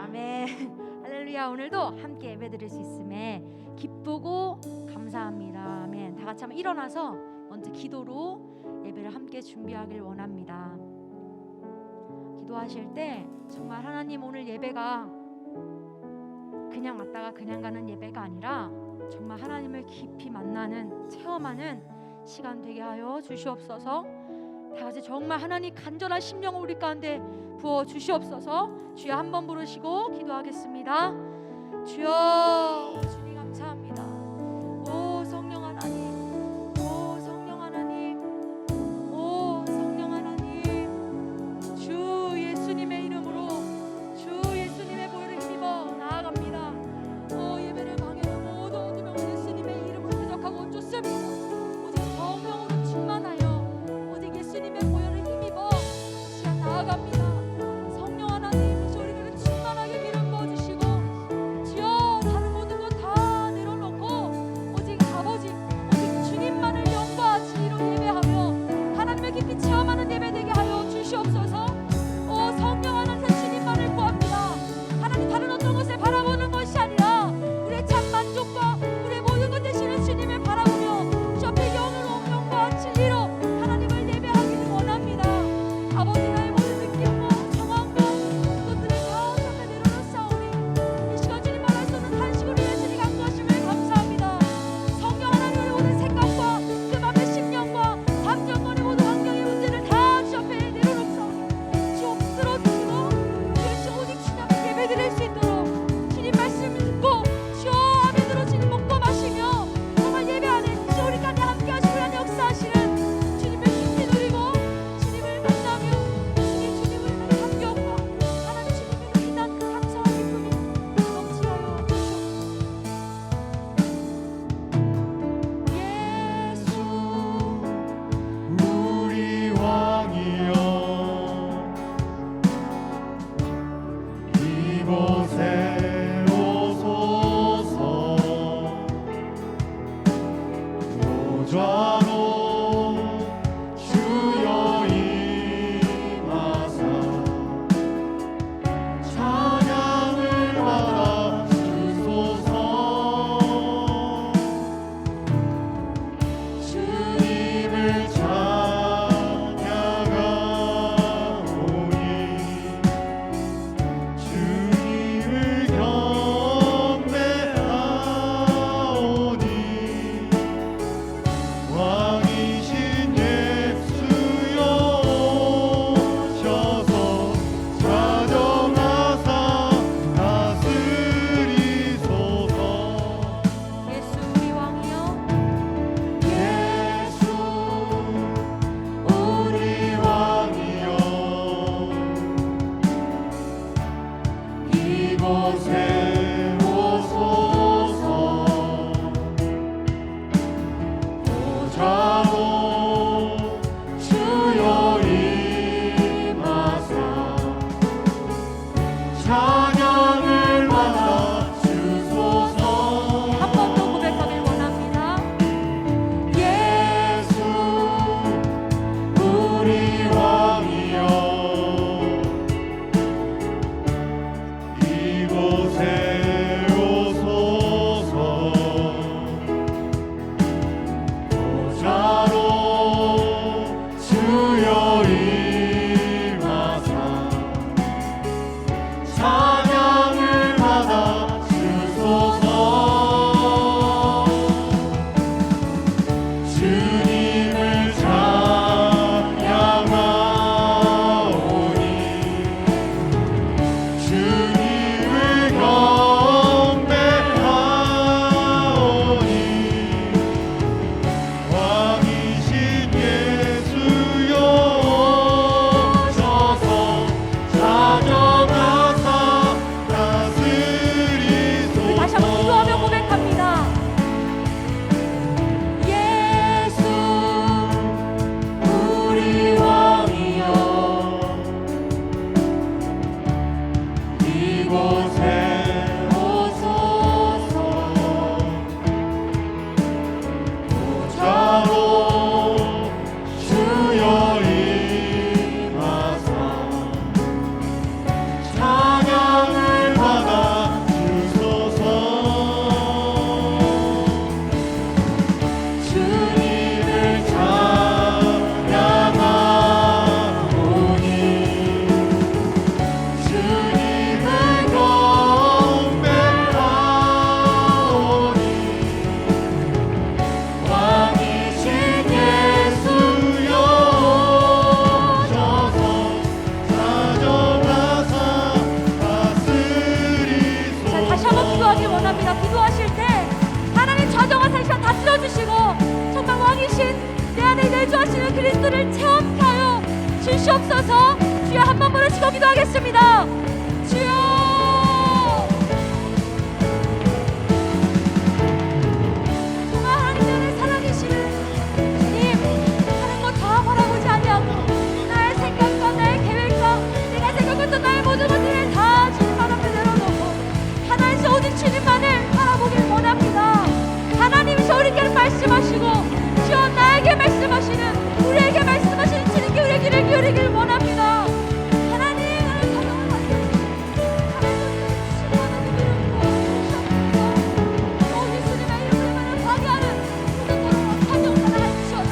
아멘. 할렐루야. 오늘도 함께 예배드릴 수 있음에 기쁘고 감사합니다. 아멘. 다 같이 한번 일어나서 먼저 기도로 예배를 함께 준비하길 원합니다. 기도하실 때 정말 하나님, 오늘 예배가 그냥 왔다가 그냥 가는 예배가 아니라 정말 하나님을 깊이 만나는, 체험하는 시간 되게 하여 주시옵소서. 다 같이 정말 하나님 간절한 심령을 우리 가운데 부어 주시옵소서. 주여 한번 부르시고 기도하겠습니다. 주여, 주님 감사합니다. 오 성령 하나님, 오 성령 하나님, 오 성령 하나님, 주 예수님의 이름으로, 주 예수님의 보혈을 힘입어 나아갑니다. 오 예배를 방해하는 모든 어둠을 예수님의 이름으로 대적하고 쫓습니다. 오직 성령으로 충만하여 오직 예수님의 보혈을 힘입어 시간 나아갑니다. 성령 하나님, 이제 우리를 충만하게 기름 부어주시고 주여 다른 모든 것 다 내려놓고 오직 아버지, 오직 주님만을 영과 진리로 예배하며 하나님을 깊이 체험하는 예배 되게 하여 주시옵소서. 오 성령 하나님, 주님만을 구합니다. 하나님 다른 어떤 것을 바라보는 것이 아니라 우리의 참 만족과 우리의 모든 것 되시는 주님을 바라보며 주 앞에 영과 진리로 하나님을 예배하기를 원합니다. 아버지, 나의 모든 느낌과 상황과 것들을 다 앞에 내려놓사오니 이 시간 주님 말할 수 없는 한식으로 예수님 강구하심을 감사합니다. 성령 하나님의 모든 생각과 그 맘의 심령과 감정과 모든 환경의 문제를 다 주 앞에 내려놓사오니 주 엎드려 주시고 주 오직 주님 앞에 예배드릴 수 있도록 주님 말씀을 듣고 주 앞에 들어 주님 먹고 마시며 정말 예배 안에 주 우리 가운데 함께 하시고 하나님 역사하시는 주님을 깊이 누리고 주님을 만나며 주님을 감격과 하나님 주님을 인한 그 감사와 기쁨이 넘치게 하여 주시옵소서. 예수 우리 왕이여 이곳에 오소서. 보좌로 주여 임하사 찬양을 받아 주소서. 주님을 찬양하오니 주님을 경배하오니 왕이신 예수여 오셔서 자정하사 다스리소서. 예수 우리 왕이여 예수 우리 왕이여 이곳에 오소서. 보좌로 주여 임하사 찬양을 받아 주소서. 한 번 더 고백하길 원합니다. 예수 우리 왕이여 이곳에 오소서. 보좌로 주여 임하사 찬양을 받아 주소서. 주님을 찬양하오니 주님을 경배하오니 왕이신 예수여 오셔서 자정하사 다스리소서. 다시 한번 기도하며 고백합니다. 예수 우리 왕이여 이곳에 오소서. 보좌로 주여 임하사 찬양을 그리스도를 체험케 하여 주시옵소서. 주여 한 번 부르시고 기도하겠습니다. 주여 주님만을 바라보길 원합니다. 하나님이 우리에게 말씀하시고 주여 나에게 말씀하시는 우리에게 말씀하시는 주님께 우리의 귀를 기울이길 원합니다. 하나님 나를 사랑을 받겠습니다. 하나님 주님의 예수님의 이름을 파괴하는 모든 것으로 사명 하나님 주셔서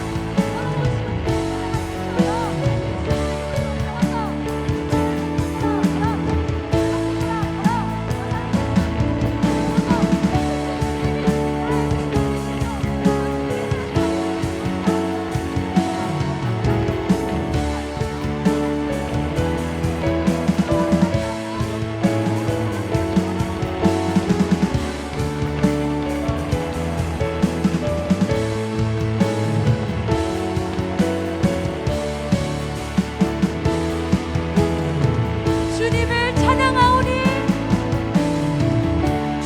주님을 찬양하오니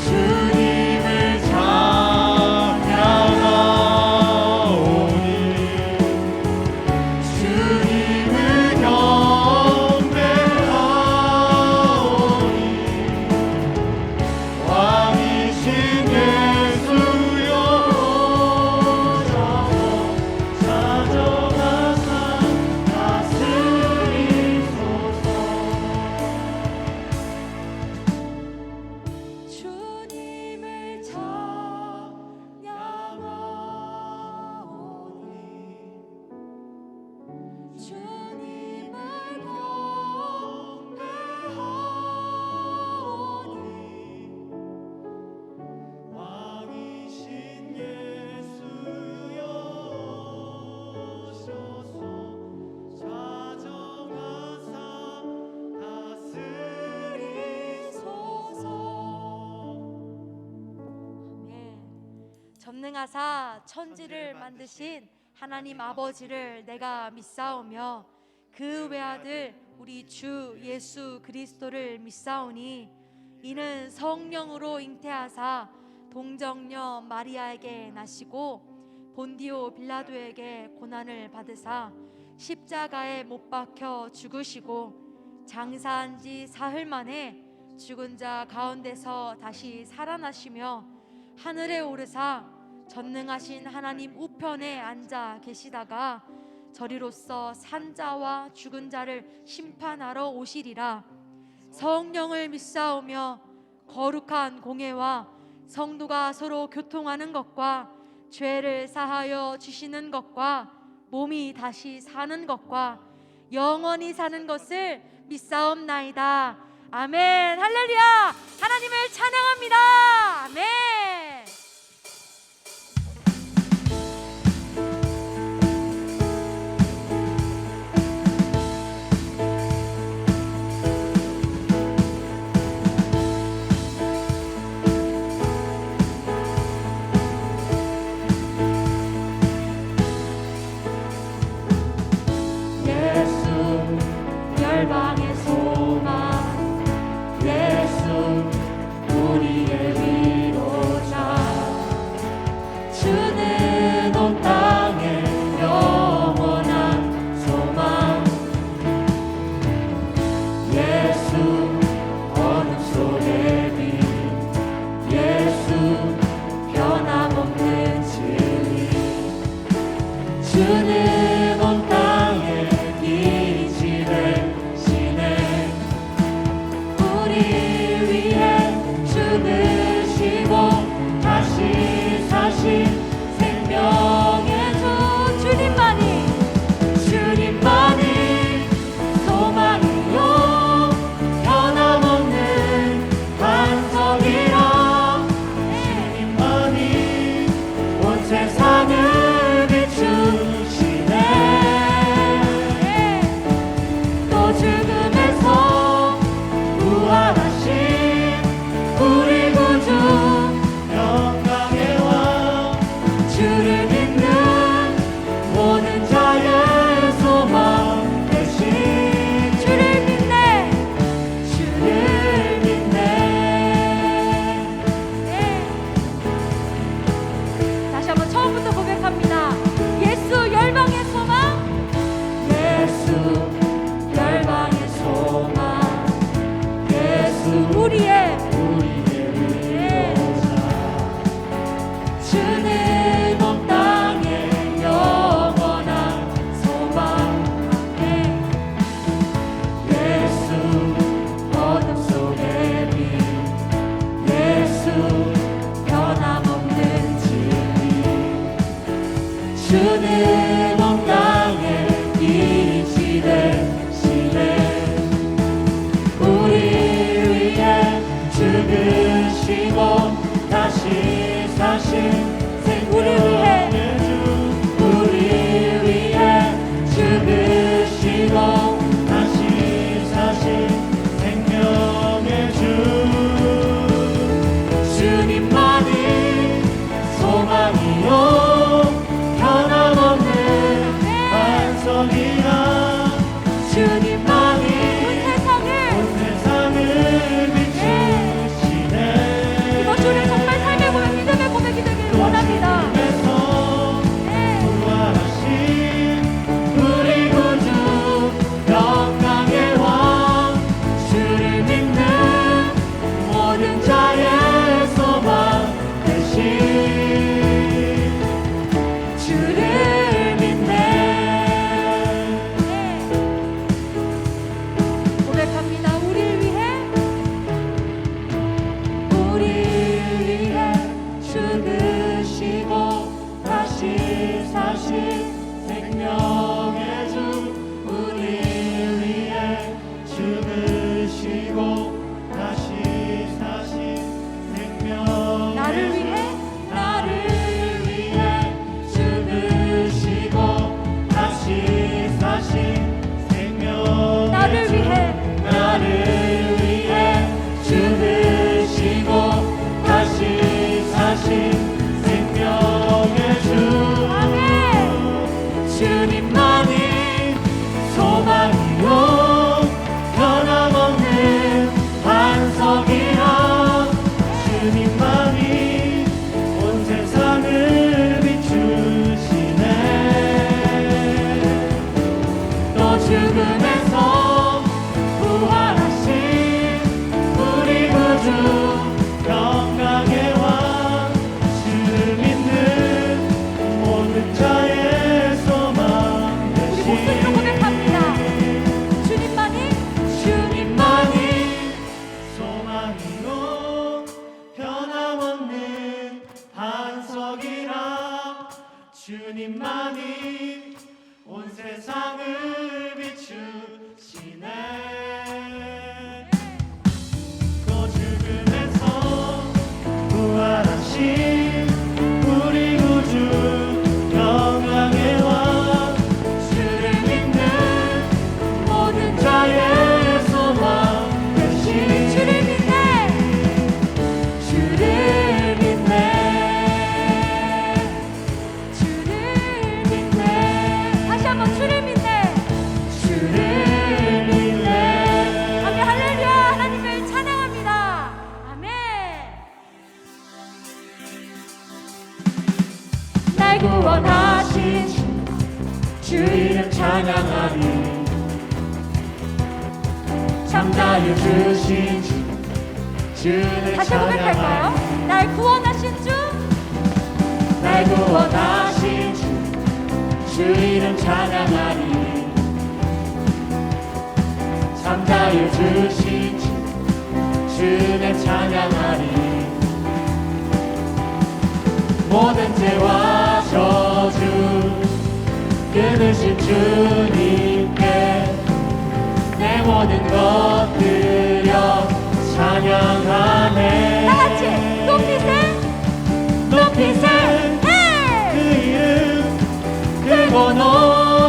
주님을 찬양하오니 주님을 경배하오니 왕이신 예수여 오셔서 찾아가사 다스리소서. 주님을 찬양하오니 주님을 경배하오니 왕이신 예수여 오셔서 찾아가사 다스리소서. 네. 전능하사 천지를 만드신 하나님 아버지를 내가 믿사오며 그 외아들 우리 주 예수 그리스도를 믿사오니 이는 성령으로 잉태하사 동정녀 마리아에게 나시고 본디오 빌라도에게 고난을 받으사 십자가에 못 박혀 죽으시고 장사한 지 사흘 만에 죽은 자 가운데서 다시 살아나시며 하늘에 오르사 전능하신 하나님 우편에 앉아 계시다가 저리로서 산자와 죽은 자를 심판하러 오시리라. 성령을 믿사오며 거룩한 공예와 성도가 서로 교통하는 것과 죄를 사하여 주시는 것과 몸이 다시 사는 것과 영원히 사는 것을 믿사옵나이다. 아멘. 할렐루야. 하나님을 찬양합니다. 아멘. 열방의 소망 예수 우리의 위로자 주는 온 땅의 영원한 소망 예수 어둠 속의 빛 예수 변함없는 진리 주는 온 땅의 빛이 되시네 우리 위해 죽으시고 다시 사신 생명의 주 주님만이 소망이요 변함없는 반석이라 주님만이 온 세상을 비추시네 또 죽음에서 부활하신 우리 구주 영광의 왕 우리의 주는 온 땅에 영원한 소망 예수 어둠 속의 빛 예수 변함없는 진리 주는 온 땅에 이치 되시네 우리 위해 죽으시고 다시 사신 생명의 주 우리 위해 죽으시고 다시 사신 생명의 주 주님만이 소망이요 변함없는 반석이라 주님만이 온 세상을 비추시네 이번 주를 정말 삶의 고백, 믿음의 고백이 되기를 원합니다. 주님에서 부활하신 우리 구주 영광의 왕 주를 믿는 모든 자의 소망 되신 주를 믿네 고백합니다. 우리를 위해 죽으시고 다시 사신 생명의 주 우리 위해 죽으시고 다시 사신 생명의 나를 주 위해 나를 위해 죽으시고 다시 사신 생명의 나를 주 위해 나를 위해 죽으시고 다시 사신 생명의 주 아멘. 주님만이 소망이요 변함없는 반석이라 주님만이 온 세상을 비추시네 또 죽음에서 부활하신 우리 구주 영광의 왕 주를 믿는 모든 자의 소망 우리 목소리로 고백합니다. 주님만이 주님만이 소망이요 변함없는 반석이라 주님만이 온 세상을 비추시네 또 죽음에서 부활하신 우리 구주 영광의 왕 주를 믿는 모든 자의 소망 되신 주를 믿네. 주를 믿네 주를 믿네. 다시 한번 주를 믿네. 주를 믿네 아멘. 할렐루야. 하나님을 찬양합니다. 아멘. 날 구원하신 주 이름 찬양하리 잠자유 주신 주를 다시 고백할까요? 찬양하리 날 구원하신 주. 날 구원하신 주 이름 찬양하리 잠자유 주신 주를 찬양하리 모든 죄와 저주 끊으신 주님께 내 모든 것 드려 찬양하네 다 같이 높이세. 높이세 해. 그 이름 크고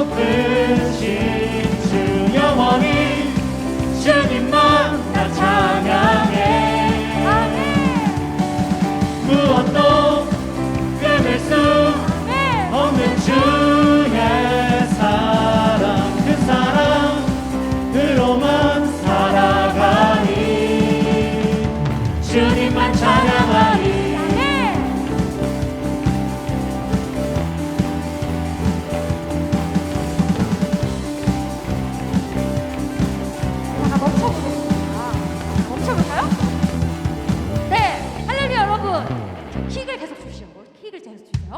높으신 주 영원히 주님만 나 찬양해 아멘. 무엇도 끊을 수 아멘. 없는 주의 사랑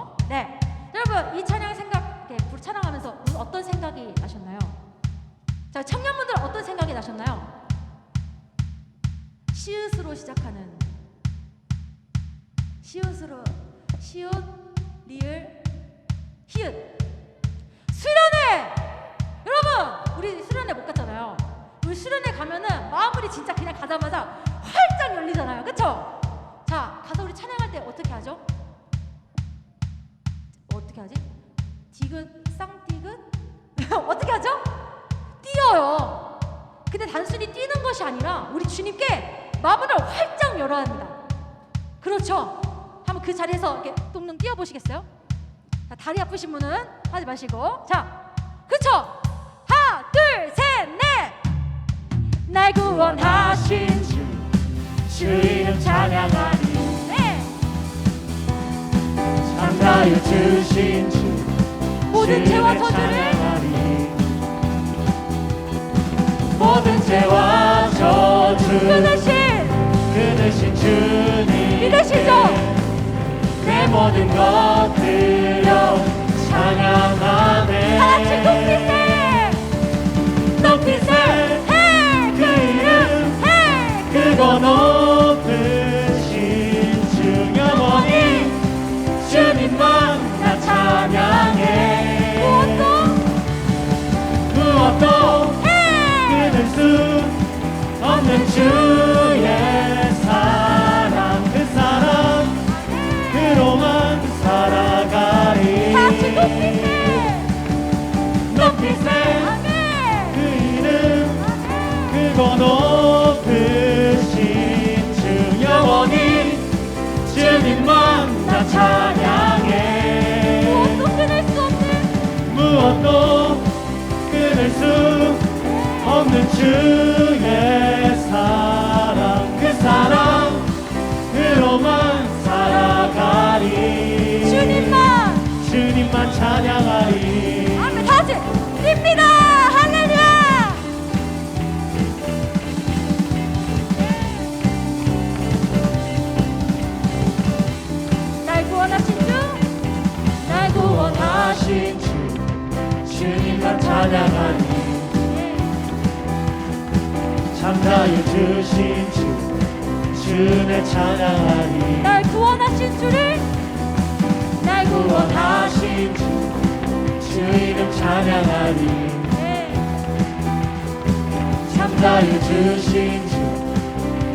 그렇죠? 네, 여러분 이 찬양 생각 이렇게 찬양하면서 어떤 생각이 나셨나요? 자, 청년분들 어떤 생각이 나셨나요? 시읒으로 시작하는 시읒으로 시읒 리을 히읗 수련회 여러분 우리 수련회 못 갔잖아요. 우리 수련회 가면은 마음이 진짜 그냥 가자마자 활짝 열리잖아요. 그쵸? 자 가서 우리 찬양할 때 어떻게 하죠? 어떻게 하지? 디귿 쌍디귿 어떻게 하죠? 뛰어요. 근데 단순히 뛰는 것이 아니라 우리 주님께 마음을 활짝 열어야 합니다. 그렇죠? 한번 그 자리에서 이렇게 뚱뚱 뛰어보시겠어요? 자, 다리 아프신 분은 하지 마시고 자 그쵸? 하나 둘 셋 넷 날 구원하신 주 이름 찬양하리 네 참다유 주신 주 모든 죄와 저주를 찬양하리 모든 죄와 저주 그 대신 주님 믿으시죠? 내 모든 것 들여 찬양하네 다같이 높이세 그 이름 크고 높으신 주 영원히 주님만 나 찬양해 무엇도 끊을 수 없는 주의 사랑 그 사랑으로만 살아가리 높이세 그 이름 크고 높으신 주 영원히 주님만 나 찬양해 무엇도 끊을 수 없는 주의 사랑 그 사랑으로만 살아가리 주님만 찬양하리 아멘 다같이 뜁니다 할렐루야 날 구원하신 주날 구원하신 주 주님만 찬양하리 참다유 주신 주 주내 찬양하리 날 구원하신 주를 날 구원하신 주 이름 찬양하리 참다유 주신 주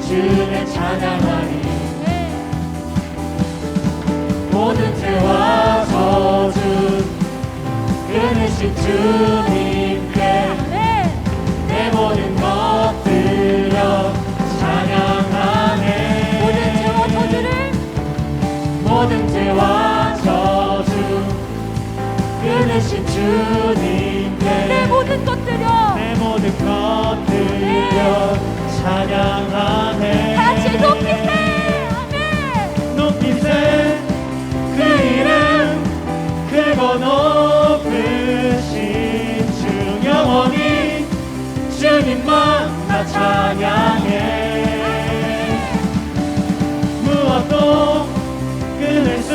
주내 찬양하리 모든 죄와 저주 끊으신 주님께 내 모든 것 들여 찬양하네 모든 죄와 저주 끊으신 주님께 내 모든 것 들여 찬양하네 같이 높이세 아멘 높이세 그 이름 크고 높으신 주 영원히 주님만 나 찬양해 무엇도 끊을 수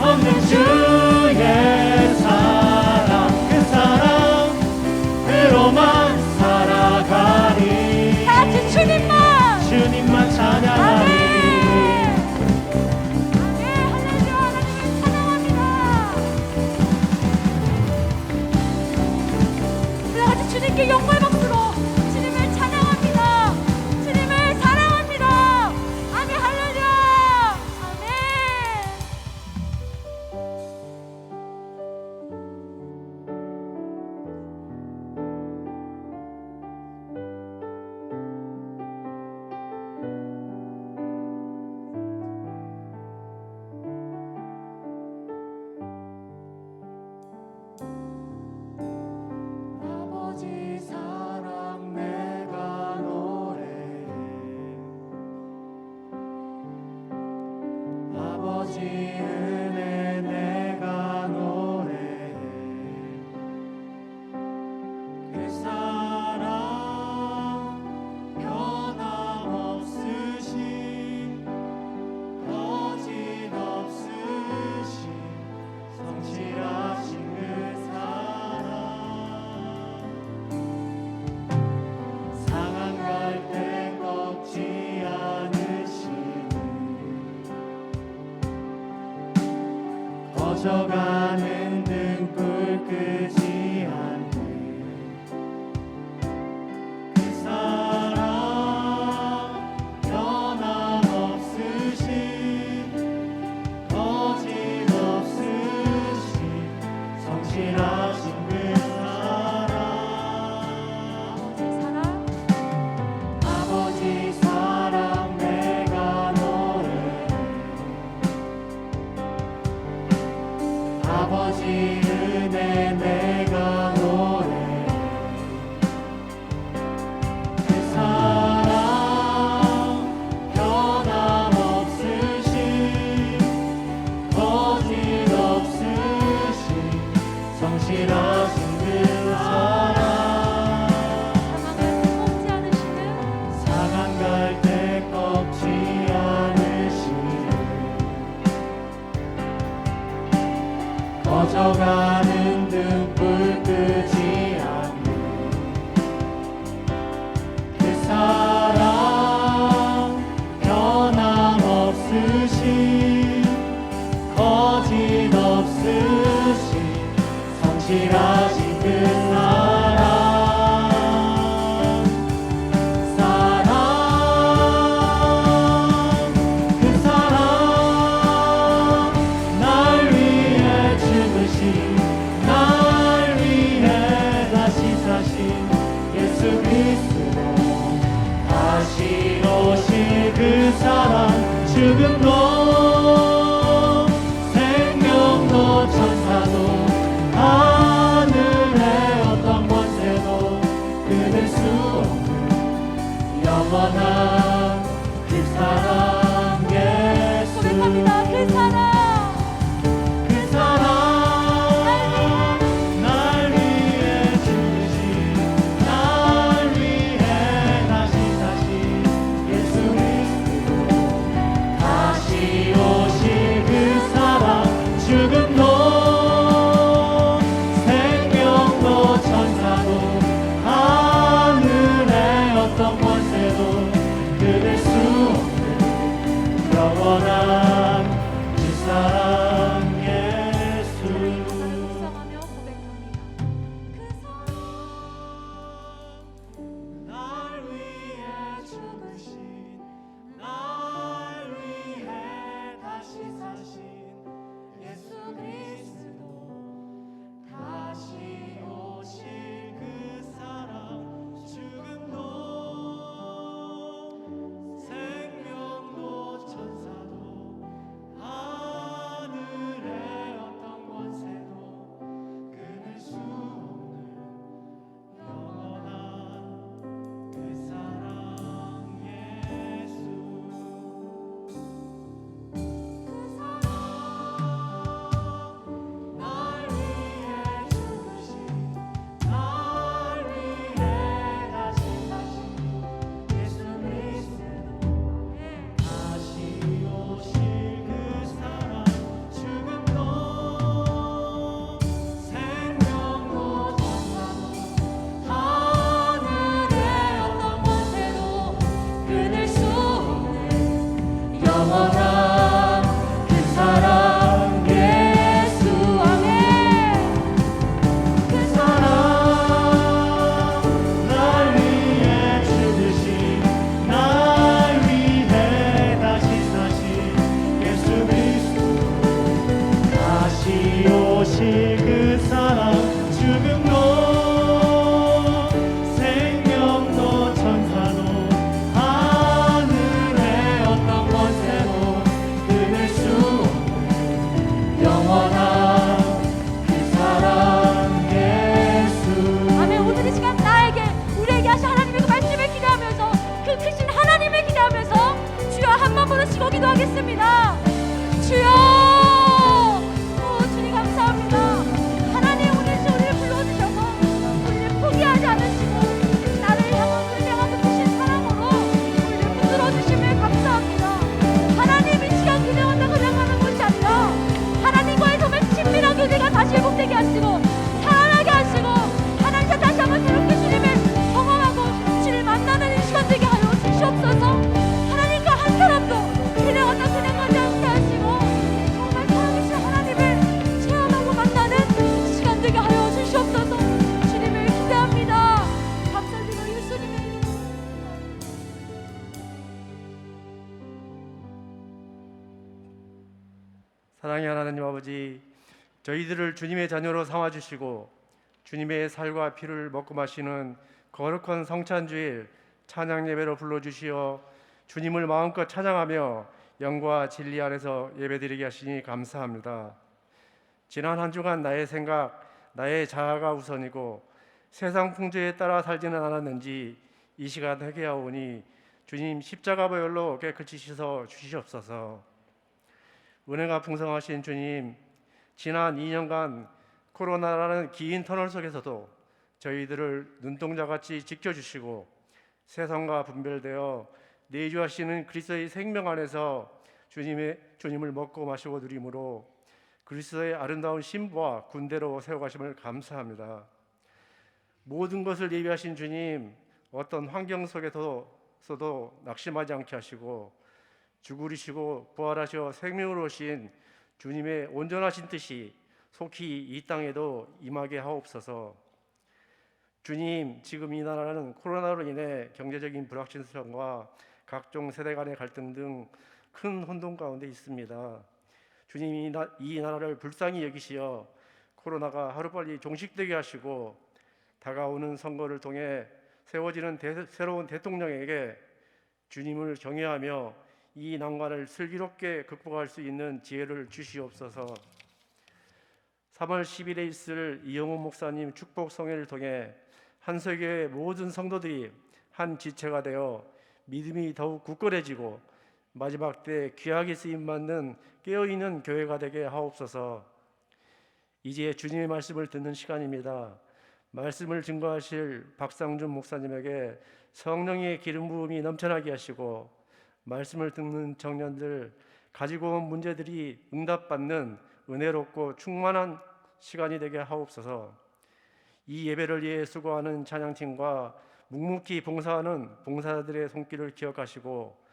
없는 주의 사랑 그 사랑으로만 살아가리 같이 주님만 찬양하리 할렐루야 하나님을 찬양합니다 우리 같이 주님께 영광의 박수로 주님을 찬양합니다 꺼져가는 등불 끄지 않는 그 사랑 변함없으신 거짓없으신 성실하신 그 사랑 아버지 사랑 내가 노래해 아버지 은혜 내가 노래해 그 사랑 변함없으신 거짓없으신 성실하신 그 사랑 상한 갈 때 꺾지 않으시는 꺼져가는 등불 끄지 않는 그 사랑 변함없으신 거짓없으신 성실하신 그 사랑 그 사랑 날 위해 죽으신 날 위해 다시 사신 예수 그리스도 다시 오실 그 사랑 죽음도 생명도 천사도 하늘의 어떤 권세도 끊을 수 없는 영원한 그 사랑 예수 고백합니다. 그 사랑 그 사랑 날 위해 죽으신 날 위해 다시 사신 예수 그리스도 다시 오실 그 사랑 죽음도 생명도 천사도 하늘의 어떤 권세도 끊을 수 없는 영원한 그 사랑 예수 묵상하며 고백합니다. 그 사랑 날 위해 죽으신 날 위해 다시 사신 예수 그리스도 다시 오실 그 사랑 죽음도 생명도 천사도 하늘의 어떤 권세도 끊을 수 없는 영원한 그 사랑 예수 그 사랑 날 위해 죽으신 날 위해 다시 사신 예수 그리스도 다시 오실 그 사랑 죽음도 생명도 천사도 하늘의 어떤 권세도 끊을 수 없는 영원한 그 사랑 예수 아멘. 그 사랑 날 위해 죽으신 날 위해 다시 사신 예수 그리스도 다시 오실 그 사랑 죽음도 생명도 천사도 하늘의 어떤 권세도 끊을 수 없는 영원한 그 사랑 예수 아멘. 오늘 이 시간 나에게 우리에게 하신 하나님의 그 말씀을 기대하면서 그 크신 하나님을 기대하면서 주여 한 번 부르시고 기도하겠습니다. 주여 주님 감사합니다. 하나님 오늘 우리를 불러주셔서 우리를 포기하지 않으시고 나를 향한 그 크신 사랑으로 우리를 붙들어주심을 감사합니다. 하나님 이 시간 그냥 한다 그냥 가는 것이 아니라 하나님과의 정말 친밀한 교제가 다시 회복되게 하시고 살아나게 하시고 하나님과 다시 한번 새롭게 주님을 경험하고 주를 만나는 이 시간 되게 하여 주시옵소서. 하나님과 한 사람도 그냥 왔다 그냥 가지 않게 하시고 사랑의 하나님 아버지, 저희들을 주님의 자녀로 삼아주시고 주님의 살과 피를 먹고 마시는 거룩한 성찬주일 찬양 예배로 불러주시어 주님을 마음껏 찬양하며 영과 진리 안에서 예배드리게 하시니 감사합니다. 지난 한 주간 나의 생각, 나의 자아가 우선이고 세상 풍조에 따라 살지는 않았는지 이 시간 회개하오니 주님 십자가 보혈로 깨끗이 씻어 주시옵소서. 은혜가 풍성하신 주님, 지난 2년간 코로나라는 긴 터널 속에서도 저희들을 눈동자같이 지켜주시고 세상과 분별되어 내주하시는 그리스도의 생명 안에서 주님을 먹고 마시고 누림으로 그리스도의 아름다운 신부와 군대로 세워가심을 감사합니다. 모든 것을 예비하신 주님, 어떤 환경 속에서도 낙심하지 않게 하시고 죽으시고 부활하셔 생명으로 오신 주님의 온전하신 뜻이 속히 이 땅에도 임하게 하옵소서. 주님, 지금 이 나라는 코로나로 인해 경제적인 불확실성과 각종 세대 간의 갈등 등 큰 혼돈 가운데 있습니다. 주님, 이 나라를 불쌍히 여기시어 코로나가 하루빨리 종식되게 하시고 다가오는 선거를 통해 세워지는 새로운 대통령에게 주님을 경외하며 이 난관을 슬기롭게 극복할 수 있는 지혜를 주시옵소서. 3월 10일에 있을 이영호 목사님 축복 성회를 통해 한석교의 모든 성도들이 한 지체가 되어 믿음이 더욱 굳건해지고 마지막 때 귀하게 쓰임받는 깨어있는 교회가 되게 하옵소서. 이제 주님의 말씀을 듣는 시간입니다. 말씀을 증거하실 박상준 목사님에게 성령의 기름 부음이 넘쳐나게 하시고 말씀을 듣는 청년들 가지고 온 문제들이 응답받는 은혜롭고 충만한 시간이 되게 하옵소서. 이 예배를 위해 수고하는 찬양팀과 묵묵히 봉사하는 봉사자들의 손길을 기억하시고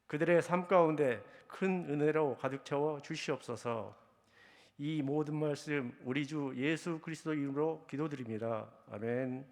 그들의 삶 가운데 큰 은혜로 가득 채워 주시옵소서. 이 모든 말씀 우리 주 예수 그리스도 이름으로 기도드립니다. 아멘.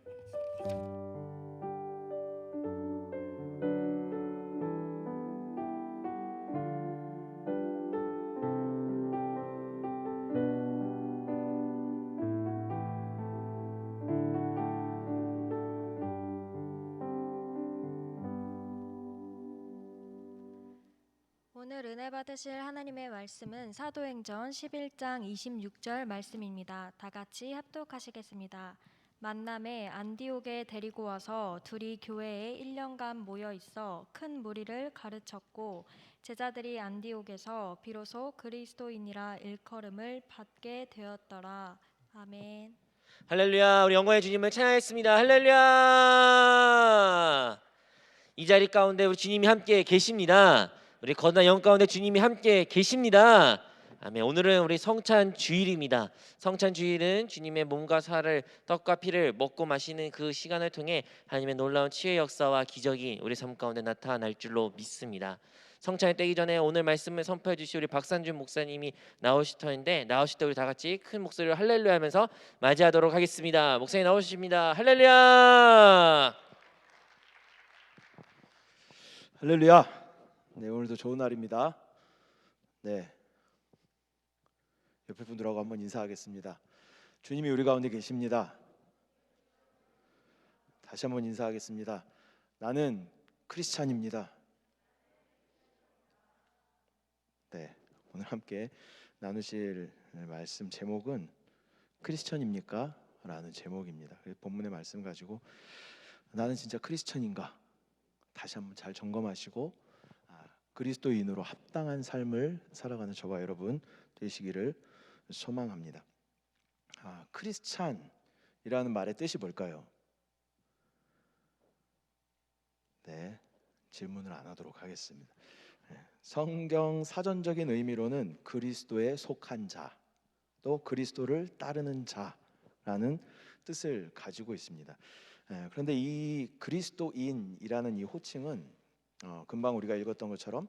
오늘 은혜 받으실 하나님의 말씀은 사도행전 11장 26절 말씀입니다. 다 같이 합독하시겠습니다. 만남에 안디옥에 데리고 와서 둘이 교회에 1년간 모여 있어 큰 무리를 가르쳤고 제자들이 안디옥에서 비로소 그리스도인이라 일컬음을 받게 되었더라. 아멘. 할렐루야. 우리 영광의 주님을 찬양했습니다. 할렐루야. 이 자리 가운데 우리 주님이 함께 계십니다. 우리 거듭난 영 가운데 주님이 함께 계십니다. 아멘. 오늘은 우리 성찬 주일입니다. 성찬 주일은 주님의 몸과 살을 떡과 피를 먹고 마시는 그 시간을 통해 하나님의 놀라운 치유의 역사와 기적이 우리 삶 가운데 나타날 줄로 믿습니다. 성찬이 되기 전에 오늘 말씀을 선포해 주실 우리 박상준 목사님이 나오실 터인데 나오실 때 우리 다 같이 큰 목소리로 할렐루야 하면서 맞이하도록 하겠습니다. 목사님 나오십니다. 할렐루야. 할렐루야. 네, 오늘도 좋은 날입니다. 네, 옆에 분들하고 한번 인사하겠습니다. 주님이 우리 가운데 계십니다. 다시 한번 인사하겠습니다. 나는 크리스찬입니다. 네, 오늘 함께 나누실 말씀 제목은 크리스천입니까? 라는 제목입니다. 본문의 말씀 가지고 나는 진짜 크리스천인가? 다시 한번 잘 점검하시고 그리스도인으로 합당한 삶을 살아가는 저와 여러분 되시기를 소망합니다. 크리스찬이라는 말의 뜻이 뭘까요? 네, 질문을 안 하도록 하겠습니다. 성경 사전적인 의미로는 그리스도에 속한 자, 또 그리스도를 따르는 자라는 뜻을 가지고 있습니다. 그런데 이 그리스도인이라는 이 호칭은 금방 우리가 읽었던 것처럼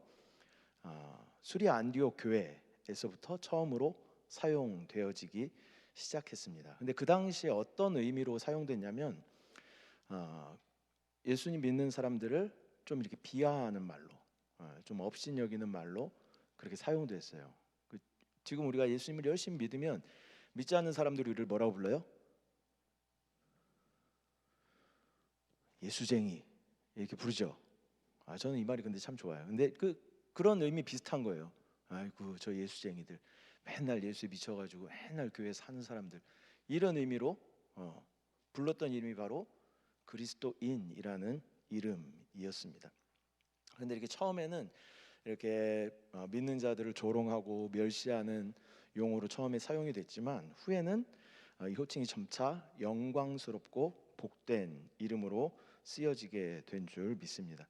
수리아 안디옥 교회에서부터 처음으로 사용되어지기 시작했습니다. 근데 그 당시에 어떤 의미로 사용됐냐면 예수님 믿는 사람들을 좀 이렇게 비하하는 말로, 좀 업신여기는 말로 그렇게 사용됐어요. 지금 우리가 예수님을 열심히 믿으면 믿지 않는 사람들이 우리를 뭐라고 불러요? 예수쟁이 이렇게 부르죠. 저는 이 말이 근데 참 좋아요. 근데 그런 의미 비슷한 거예요. 아이고 저 예수쟁이들, 맨날 예수에 미쳐가지고 맨날 교회 사는 사람들, 이런 의미로 불렀던 이름이 바로 그리스도인이라는 이름이었습니다. 그런데 이렇게 처음에는 이렇게 믿는 자들을 조롱하고 멸시하는 용어로 처음에 사용이 됐지만 후에는 이 호칭이 점차 영광스럽고 복된 이름으로 쓰여지게 된 줄 믿습니다.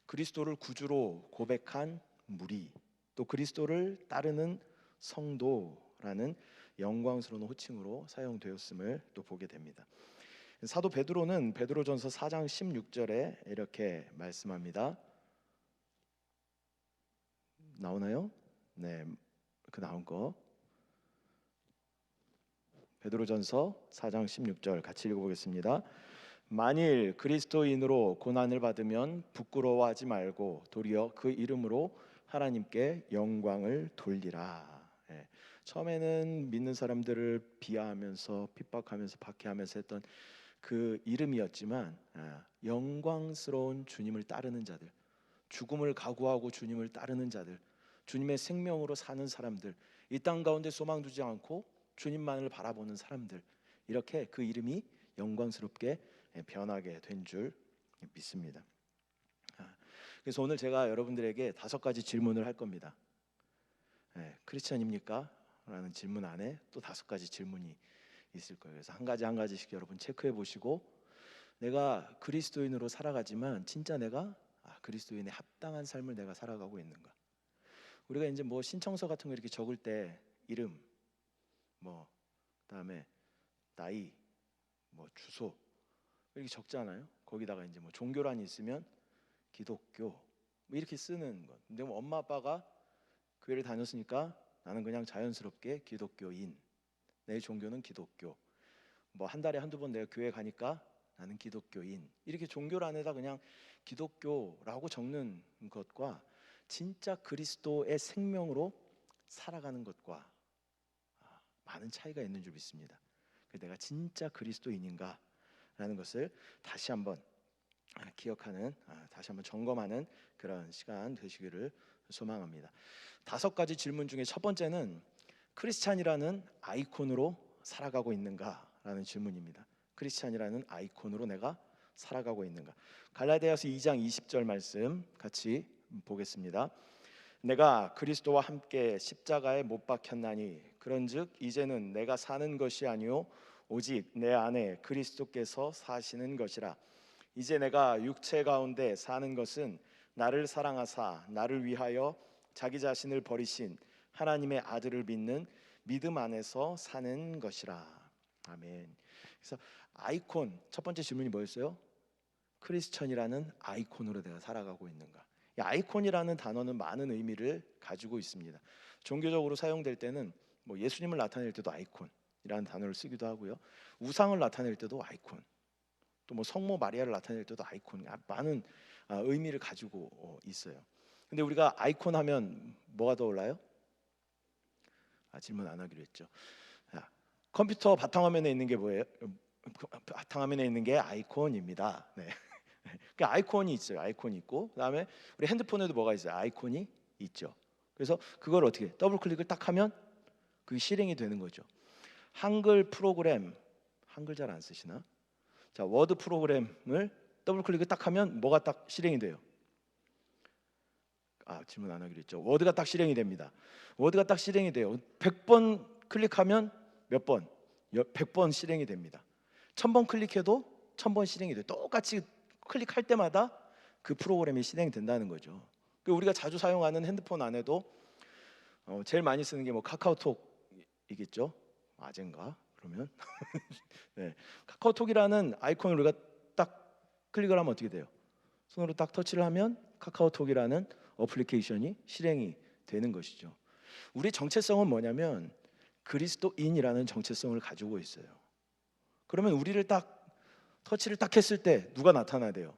그리스도를 구주로 고백한 무리, 또 그리스도를 따르는 성도라는 영광스러운 호칭으로 사용되었음을 또 보게 됩니다. 사도 베드로는 베드로전서 4장 16절에 이렇게 말씀합니다. 나오나요? 네, 그 나온 거. 베드로전서 4장 16절 같이 읽어보겠습니다. 만일 그리스도인으로 고난을 받으면 부끄러워하지 말고 도리어 그 이름으로 하나님께 영광을 돌리라. 처음에는 믿는 사람들을 비하하면서 핍박하면서 박해하면서 했던 그 이름이었지만 영광스러운 주님을 따르는 자들, 죽음을 각오하고 주님을 따르는 자들, 주님의 생명으로 사는 사람들, 이 땅 가운데 소망 두지 않고 주님만을 바라보는 사람들, 이렇게 그 이름이 영광스럽게 변하게 된 줄 믿습니다. 그래서 오늘 제가 여러분들에게 5가지 질문을 할 겁니다. 크리스천입니까? 라는 질문 안에 또 5가지 질문이 있을 거예요. 그래서 한 가지씩 여러분 체크해 보시고, 내가 그리스도인으로 살아가지만 진짜 내가 그리스도인에 합당한 삶을 내가 살아가고 있는가? 우리가 이제 뭐 신청서 같은 거 이렇게 적을 때 이름, 그다음에 나이, 주소 이렇게 적잖아요. 거기다가 이제 종교란이 있으면 기독교 이렇게 쓰는 것. 근데 엄마 아빠가 교회를 다녔으니까 나는 그냥 자연스럽게 기독교인, 내 종교는 기독교. 한 달에 한두 번 내가 교회 가니까 나는 기독교인, 이렇게 종교란에다 그냥 기독교라고 적는 것과 진짜 그리스도의 생명으로 살아가는 것과 많은 차이가 있는 줄 믿습니다. 내가 진짜 그리스도인인가 라는 것을 다시 한번 기억하는, 다시 한번 점검하는 그런 시간 되시기를 소망합니다. 5가지 질문 중에 첫 번째는 크리스찬이라는 아이콘으로 살아가고 있는가 라는 질문입니다. 크리스찬이라는 아이콘으로 내가 살아가고 있는가? 갈라디아서 2장 20절 말씀 같이 보겠습니다. 내가 그리스도와 함께 십자가에 못 박혔나니 그런즉 이제는 내가 사는 것이 아니요 오직 내 안에 그리스도께서 사시는 것이라. 이제 내가 육체 가운데 사는 것은 나를 사랑하사 나를 위하여 자기 자신을 버리신 하나님의 아들을 믿는 믿음 안에서 사는 것이라. 아멘. 그래서 아이콘, 첫 번째 질문이 뭐였어요? 크리스천이라는 아이콘으로 내가 살아가고 있는가? 이 아이콘이라는 단어는 많은 의미를 가지고 있습니다. 종교적으로 사용될 때는 예수님을 나타낼 때도 아이콘이라는 단어를 쓰기도 하고요. 우상을 나타낼 때도 아이콘, 또 성모 마리아를 나타낼 때도 아이콘, 많은 의미를 가지고 있어요. 근데 우리가 아이콘 하면 뭐가 떠올라요? 질문 안 하기로 했죠. 컴퓨터 바탕화면에 있는 게 뭐예요? 바탕화면에 있는 게 아이콘입니다. 네. 그러니까 아이콘이 있어요. 아이콘이 있고, 그다음에 우리 핸드폰에도 뭐가 있어요? 아이콘이 있죠. 그래서 그걸 어떻게 더블 클릭을 딱 하면 그게 실행이 되는 거죠. 한글 프로그램, 한글 잘 안 쓰시나? 자, 워드 프로그램을 더블 클릭을 딱 하면 뭐가 딱 실행이 돼요? 질문 안 하기로 했죠. 워드가 딱 실행이 됩니다. 워드가 딱 실행이 돼요. 100번 클릭하면 몇 번? 100번 실행이 됩니다. 1000번 클릭해도 1000번 실행이 돼요. 똑같이 클릭할 때마다 그 프로그램이 실행된다는 거죠. 우리가 자주 사용하는 핸드폰 안에도 제일 많이 쓰는 게 카카오톡이겠죠. 아젠가 그러면 네. 카카오톡이라는 아이콘을 우리가 딱 클릭을 하면 어떻게 돼요? 손으로 딱 터치를 하면 카카오톡이라는 어플리케이션이 실행이 되는 것이죠. 우리 정체성은 뭐냐면 그리스도인이라는 정체성을 가지고 있어요. 그러면 우리를 딱 터치를 딱 했을 때 누가 나타나야 돼요?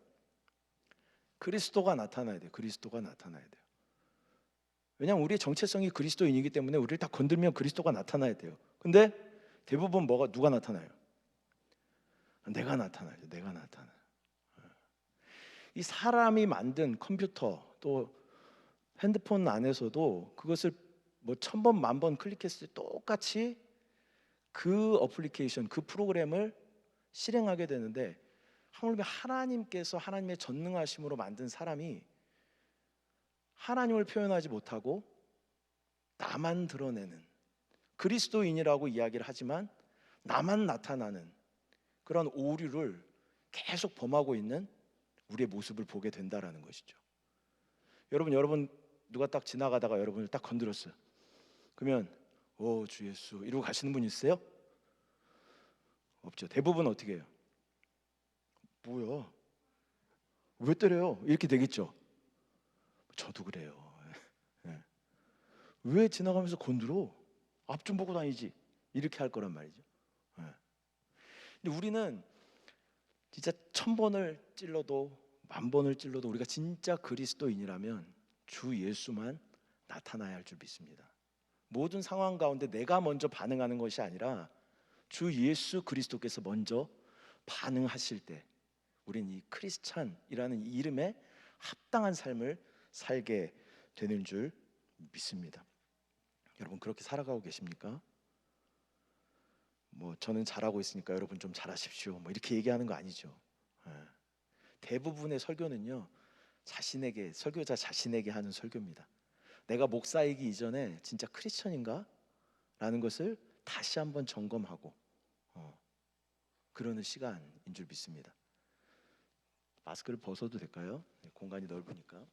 그리스도가 나타나야 돼요. 그리스도가 나타나야 돼요. 왜냐하면 우리의 정체성이 그리스도인이기 때문에 우리를 딱 건들면 그리스도가 나타나야 돼요. 근데 대부분 누가 나타나요? 내가 나타나죠. 내가 나타나. 이 사람이 만든 컴퓨터 또 핸드폰 안에서도 그것을 뭐 1000번, 10,000번 클릭했을 때 똑같이 그 어플리케이션, 그 프로그램을 실행하게 되는데, 하나님께서 하나님의 전능하심으로 만든 사람이 하나님을 표현하지 못하고 나만 드러내는, 그리스도인이라고 이야기를 하지만 나만 나타나는 그런 오류를 계속 범하고 있는 우리의 모습을 보게 된다라는 것이죠. 여러분 누가 딱 지나가다가 여러분을 딱 건드렸어요. 그러면 주 예수 이러고 가시는 분 있어요? 없죠. 대부분 어떻게 해요? 뭐야? 왜 때려요? 이렇게 되겠죠. 저도 그래요. 왜 지나가면서 건드려? 앞 좀 보고 다니지. 이렇게 할 거란 말이죠. 근데 우리는 진짜 1000번을 찔러도 10,000번을 찔러도 우리가 진짜 그리스도인이라면 주 예수만 나타나야 할 줄 믿습니다. 모든 상황 가운데 내가 먼저 반응하는 것이 아니라 주 예수 그리스도께서 먼저 반응하실 때 우리는 이 크리스찬이라는 이름에 합당한 삶을 살게 되는 줄 믿습니다. 여러분 그렇게 살아가고 계십니까? 뭐 저는 잘하고 있으니까 여러분 좀 잘하십시오. 뭐 이렇게 얘기하는 거 아니죠. 대부분의 설교는요, 설교자 자신에게 하는 설교입니다. 내가 목사이기 이전에 진짜 크리스천인가? 라는 것을 다시 한번 점검하고 그러는 시간인 줄 믿습니다. 마스크를 벗어도 될까요? 공간이 넓으니까.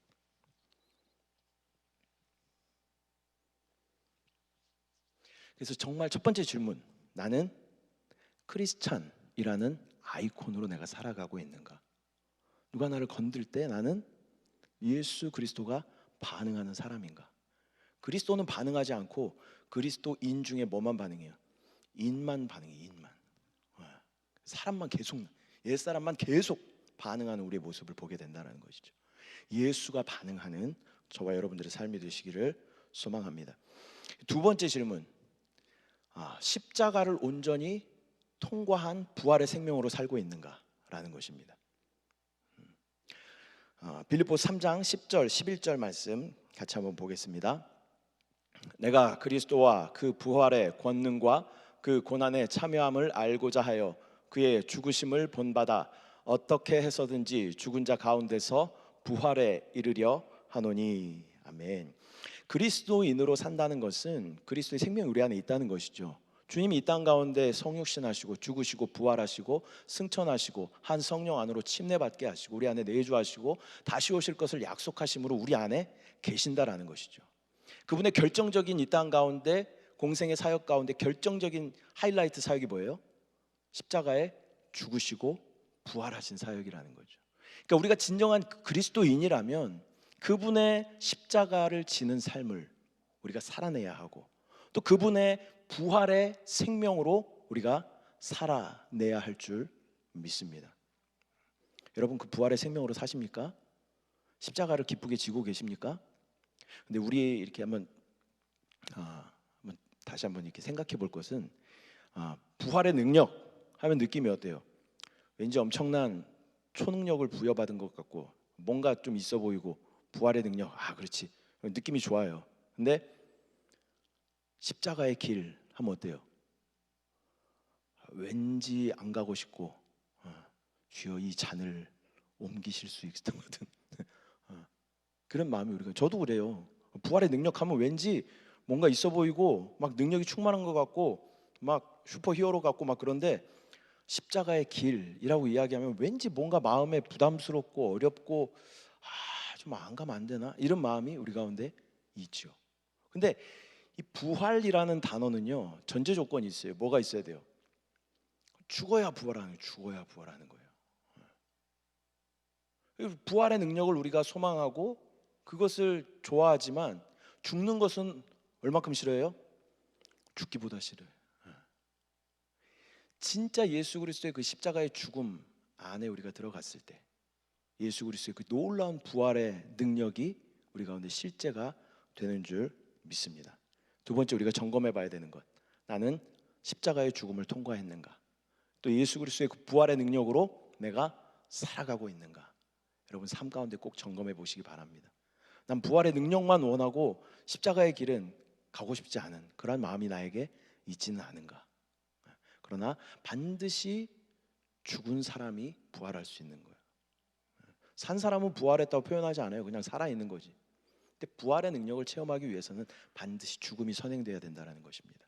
그래서 정말 첫 번째 질문, 나는 크리스찬이라는 아이콘으로 내가 살아가고 있는가? 누가 나를 건들 때 나는 예수 그리스도가 반응하는 사람인가? 그리스도는 반응하지 않고 그리스도인 중에 뭐만 반응해요? 인만 반응해요. 인만. 사람만 계속, 옛사람만 계속 반응하는 우리의 모습을 보게 된다는 것이죠. 예수가 반응하는 저와 여러분들의 삶이 되시기를 소망합니다. 두 번째 질문, 십자가를 온전히 통과한 부활의 생명으로 살고 있는가라는 것입니다. 빌립보서 3장 10절 11절 말씀 같이 한번 보겠습니다. 내가 그리스도와 그 부활의 권능과 그 고난의 참여함을 알고자 하여 그의 죽으심을 본받아 어떻게 해서든지 죽은 자 가운데서 부활에 이르려 하노니. 아멘. 그리스도인으로 산다는 것은 그리스도의 생명이 우리 안에 있다는 것이죠. 주님이 이 땅 가운데 성육신하시고 죽으시고 부활하시고 승천하시고 한 성령 안으로 침례받게 하시고 우리 안에 내주하시고 다시 오실 것을 약속하심으로 우리 안에 계신다라는 것이죠. 그분의 결정적인 이 땅 가운데 공생의 사역 가운데 결정적인 하이라이트 사역이 뭐예요? 십자가에 죽으시고 부활하신 사역이라는 거죠. 그러니까 우리가 진정한 그리스도인이라면 그분의 십자가를 지는 삶을 우리가 살아내야 하고 또 그분의 부활의 생명으로 우리가 살아내야 할 줄 믿습니다. 여러분 그 부활의 생명으로 사십니까? 십자가를 기쁘게 지고 계십니까? 근데 우리 이렇게 한번 다시 한번 이렇게 생각해 볼 것은 부활의 능력 하면 느낌이 어때요? 왠지 엄청난 초능력을 부여받은 것 같고 뭔가 좀 있어 보이고 부활의 능력, 그렇지, 느낌이 좋아요. 근데 십자가의 길 하면 어때요? 왠지 안 가고 싶고 주여 이 잔을 옮기실 수 있거든. 그런 마음이 우리가, 저도 그래요. 부활의 능력 하면 왠지 뭔가 있어 보이고 막 능력이 충만한 것 같고 막 슈퍼히어로 같고 막 그런데 십자가의 길이라고 이야기하면 왠지 뭔가 마음에 부담스럽고 어렵고 좀 안 가면 안 되나? 이런 마음이 우리 가운데 있죠. 근데 이 부활이라는 단어는요 전제 조건이 있어요. 뭐가 있어야 돼요? 죽어야 부활하는 거예요. 부활의 능력을 우리가 소망하고 그것을 좋아하지만 죽는 것은 얼마큼 싫어해요? 죽기보다 싫어요. 진짜 예수 그리스도의 그 십자가의 죽음 안에 우리가 들어갔을 때 예수 그리스도의 그 놀라운 부활의 능력이 우리 가운데 실제가 되는 줄 믿습니다. 두 번째, 우리가 점검해 봐야 되는 것, 나는 십자가의 죽음을 통과했는가? 또 예수 그리스도의 그 부활의 능력으로 내가 살아가고 있는가? 여러분 삶 가운데 꼭 점검해 보시기 바랍니다. 난 부활의 능력만 원하고 십자가의 길은 가고 싶지 않은 그러한 마음이 나에게 있지는 않은가? 그러나 반드시 죽은 사람이 부활할 수 있는 거예요. 산 사람은 부활했다고 표현하지 않아요. 그냥 살아있는 거지. 근데 부활의 능력을 체험하기 위해서는 반드시 죽음이 선행돼야 된다는 것입니다.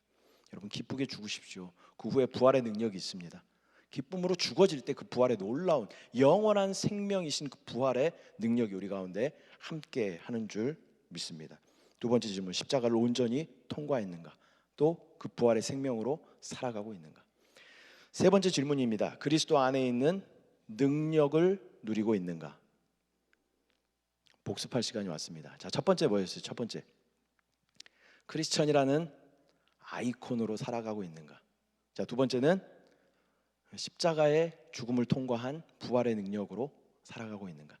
여러분 기쁘게 죽으십시오. 그 후에 부활의 능력이 있습니다. 기쁨으로 죽어질 때 그 부활의 놀라운 영원한 생명이신 그 부활의 능력이 우리 가운데 함께 하는 줄 믿습니다. 두 번째 질문, 십자가를 온전히 통과했는가? 또 그 부활의 생명으로 살아가고 있는가? 세 번째 질문입니다. 그리스도 안에 있는 능력을 누리고 있는가? 복습할 시간이 왔습니다. 자, 첫 번째 뭐였어요? 첫 번째, 크리스천이라는 아이콘으로 살아가고 있는가? 자, 두 번째는 십자가의 죽음을 통과한 부활의 능력으로 살아가고 있는가?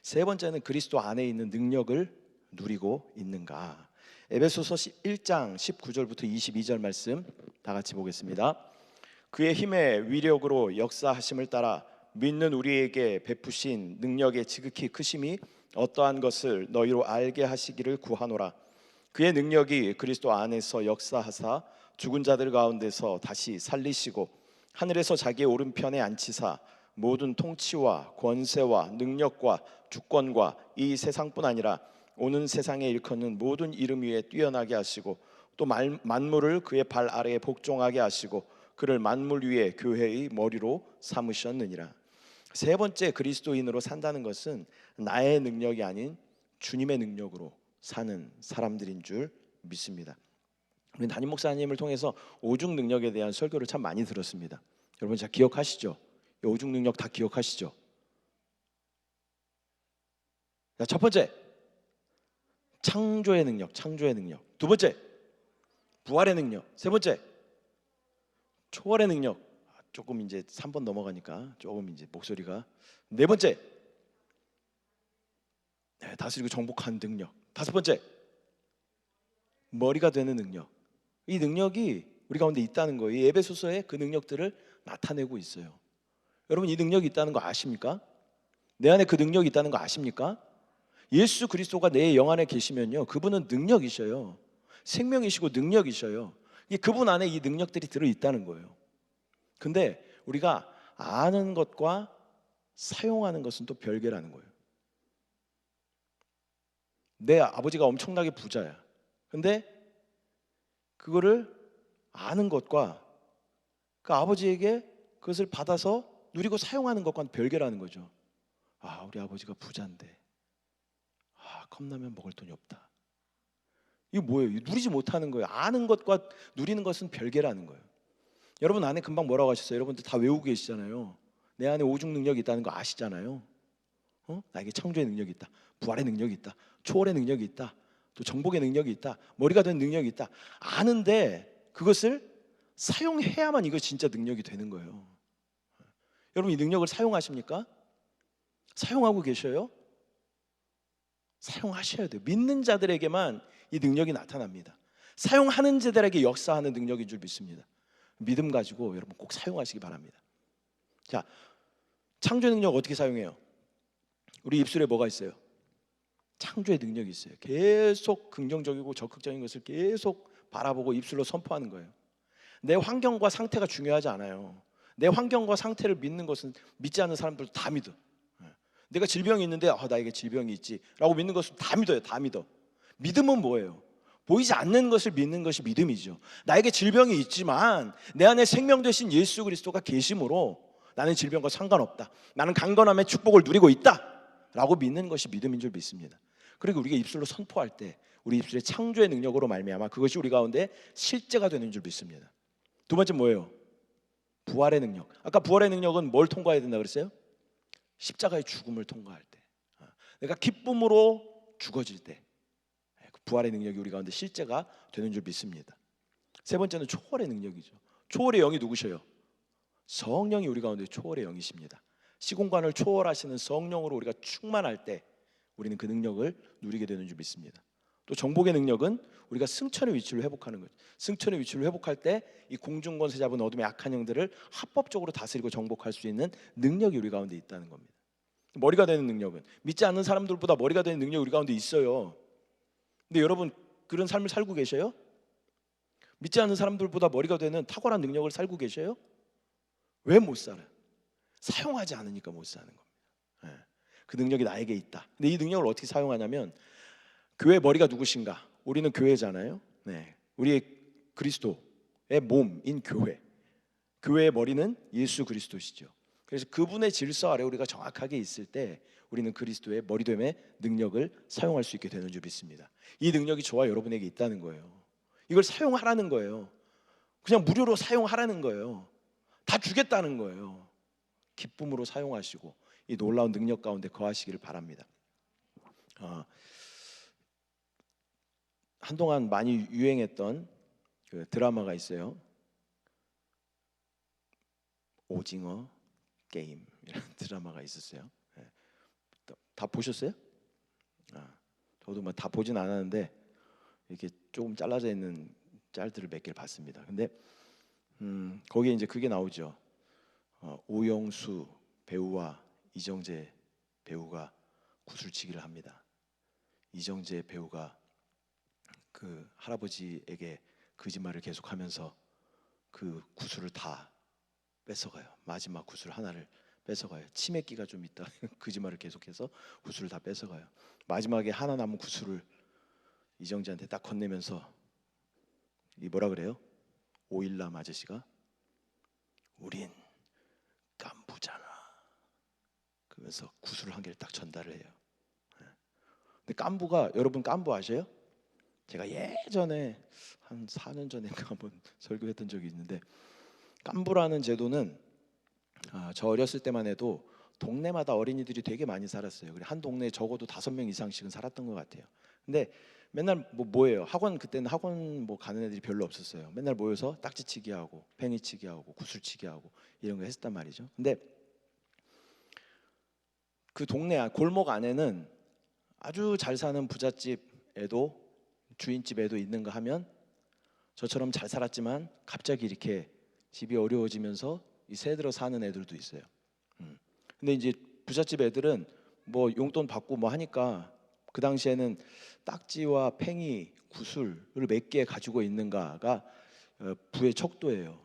세 번째는 그리스도 안에 있는 능력을 누리고 있는가? 에베소서 1장 19절부터 22절 말씀 다 같이 보겠습니다. 그의 힘의 위력으로 역사하심을 따라 믿는 우리에게 베푸신 능력의 지극히 크심이 어떠한 것을 너희로 알게 하시기를 구하노라. 그의 능력이 그리스도 안에서 역사하사 죽은 자들 가운데서 다시 살리시고 하늘에서 자기의 오른편에 앉히사 모든 통치와 권세와 능력과 주권과 이 세상뿐 아니라 오는 세상에 일컫는 모든 이름 위에 뛰어나게 하시고 또 만물을 그의 발 아래에 복종하게 하시고 그를 만물 위에 교회의 머리로 삼으셨느니라. 세 번째, 그리스도인으로 산다는 것은 나의 능력이 아닌 주님의 능력으로 사는 사람들인 줄 믿습니다. 우리 담임 목사님을 통해서 오죽 능력에 대한 설교를 참 많이 들었습니다. 여러분 잘 기억하시죠? 이 오죽 능력 다 기억하시죠? 자, 첫 번째, 창조의 능력, 창조의 능력. 두 번째, 부활의 능력. 세 번째, 초월의 능력. 조금 이제 3번 넘어가니까 조금 이제 목소리가. 네 번째, 다스리고 정복하는 능력. 다섯 번째, 머리가 되는 능력. 이 능력이 우리 가운데 있다는 거예요. 이 에베소서에 그 능력들을 나타내고 있어요. 여러분 이 능력이 있다는 거 아십니까? 내 안에 그 능력이 있다는 거 아십니까? 예수 그리스도가 내 영 안에 계시면요, 그분은 능력이셔요. 생명이시고 능력이셔요. 그분 안에 이 능력들이 들어있다는 거예요. 근데 우리가 아는 것과 사용하는 것은 또 별개라는 거예요. 내 아버지가 엄청나게 부자야. 근데 그거를 아는 것과 그 아버지에게 그것을 받아서 누리고 사용하는 것과는 별개라는 거죠. 아, 우리 아버지가 부자인데 컵라면 먹을 돈이 없다. 이거 뭐예요? 이거 누리지 못하는 거예요. 아는 것과 누리는 것은 별개라는 거예요. 여러분 안에 금방 뭐라고 하셨어요? 여러분들 다 외우고 계시잖아요. 내 안에 오죽 능력이 있다는 거 아시잖아요. 나에게 창조의 능력이 있다. 부활의 능력이 있다. 초월의 능력이 있다. 또 정복의 능력이 있다. 머리가 된 능력이 있다. 아는데 그것을 사용해야만 이거 진짜 능력이 되는 거예요. 여러분 이 능력을 사용하십니까? 사용하고 계셔요? 사용하셔야 돼요. 믿는 자들에게만 이 능력이 나타납니다. 사용하는 자들에게 역사하는 능력인 줄 믿습니다. 믿음 가지고 여러분 꼭 사용하시기 바랍니다. 자, 창조의 능력 어떻게 사용해요? 우리 입술에 뭐가 있어요? 창조의 능력이 있어요. 계속 긍정적이고 적극적인 것을 계속 바라보고 입술로 선포하는 거예요. 내 환경과 상태가 중요하지 않아요. 내 환경과 상태를 믿는 것은 믿지 않는 사람들도 다 믿어. 내가 질병이 있는데 나에게 질병이 있지 라고 믿는 것은 다 믿어요. 다 믿어. 믿음은 뭐예요? 보이지 않는 것을 믿는 것이 믿음이죠. 나에게 질병이 있지만 내 안에 생명 되신 예수 그리스도가 계심으로 나는 질병과 상관없다. 나는 강건함의 축복을 누리고 있다 라고 믿는 것이 믿음인 줄 믿습니다. 그리고 우리가 입술로 선포할 때 우리 입술의 창조의 능력으로 말미암아 그것이 우리 가운데 실제가 되는 줄 믿습니다. 두 번째 뭐예요? 부활의 능력. 아까 부활의 능력은 뭘 통과해야 된다 그랬어요? 십자가의 죽음을 통과할 때, 내가 기쁨으로 죽어질 때 부활의 능력이 우리 가운데 실제가 되는 줄 믿습니다. 세 번째는 초월의 능력이죠. 초월의 영이 누구셔요? 성령이 우리 가운데 초월의 영이십니다. 시공간을 초월하시는 성령으로 우리가 충만할 때 우리는 그 능력을 누리게 되는 줄 믿습니다. 또 정복의 능력은 우리가 승천의 위치를 회복하는 거죠. 승천의 위치를 회복할 때 이 공중권세 잡은 어둠의 약한 영들을 합법적으로 다스리고 정복할 수 있는 능력이 우리 가운데 있다는 겁니다. 머리가 되는 능력은 믿지 않는 사람들보다 머리가 되는 능력이 우리 가운데 있어요. 근데 여러분 그런 삶을 살고 계셔요? 믿지 않는 사람들보다 머리가 되는 탁월한 능력을 살고 계셔요? 왜 못 살아요? 사용하지 않으니까 못 사는 겁니다. 그 능력이 나에게 있다. 근데 이 능력을 어떻게 사용하냐면 교회 머리가 누구신가? 우리는 교회잖아요. 우리의 그리스도의 몸인 교회. 교회의 머리는 예수 그리스도시죠. 그래서 그분의 질서 아래 우리가 정확하게 있을 때 우리는 그리스도의 머리됨의 능력을 사용할 수 있게 되는 줄 믿습니다. 이 능력이 저와 여러분에게 있다는 거예요. 이걸 사용하라는 거예요. 그냥 무료로 사용하라는 거예요. 다 주겠다는 거예요. 기쁨으로 사용하시고 이 놀라운 능력 가운데 거하시기를 바랍니다. 한동안 많이 유행했던 그 드라마가 있어요. 오징어 게임이라는 드라마가 있었어요. 다 보셨어요? 저도 뭐 다 보진 않았는데 이렇게 조금 잘라져 있는 짤들을 몇 개를 봤습니다. 근데 거기에 이제 그게 나오죠. 오영수 배우와 이정재 배우가 구슬치기를 합니다. 이정재 배우가 그 할아버지에게 거짓말을 계속하면서 그 구슬을 다 뺏어가요. 마지막 구슬 하나를 뺏어가요. 치매기가 좀 있다. 거짓말을 계속해서 구슬을 다 뺏어가요. 마지막에 하나 남은 구슬을 이정재한테 딱 건네면서 이 뭐라 그래요? 오일남 아저씨가 우린 깐부잖아. 그러면서 구슬 한 개를 딱 전달을 해요. 근데 깐부가 여러분 깐부 아세요? 제가 예전에 한 4년 전인가 한번 설교했던 적이 있는데 깐부라는 제도는 저 어렸을 때만 해도 동네마다 어린이들이 되게 많이 살았어요. 그래 한 동네에 적어도 5명 이상씩은 살았던 것 같아요. 근데 맨날 뭐예요? 학원 그때는 학원 뭐 가는 애들이 별로 없었어요. 맨날 모여서 딱지치기 하고 팽이치기 하고 구슬치기 하고 이런 거 했단 말이죠. 근데 그 동네 골목 안에는 아주 잘 사는 부잣집 애도 주인집 애도 있는가 하면 저처럼 잘 살았지만 갑자기 이렇게 집이 어려워지면서 이 새들어 사는 애들도 있어요. 근데 이제 부잣집 애들은 뭐 용돈 받고 뭐 하니까 그 당시에는 딱지와 팽이, 구슬을 몇 개 가지고 있는가가 부의 척도예요.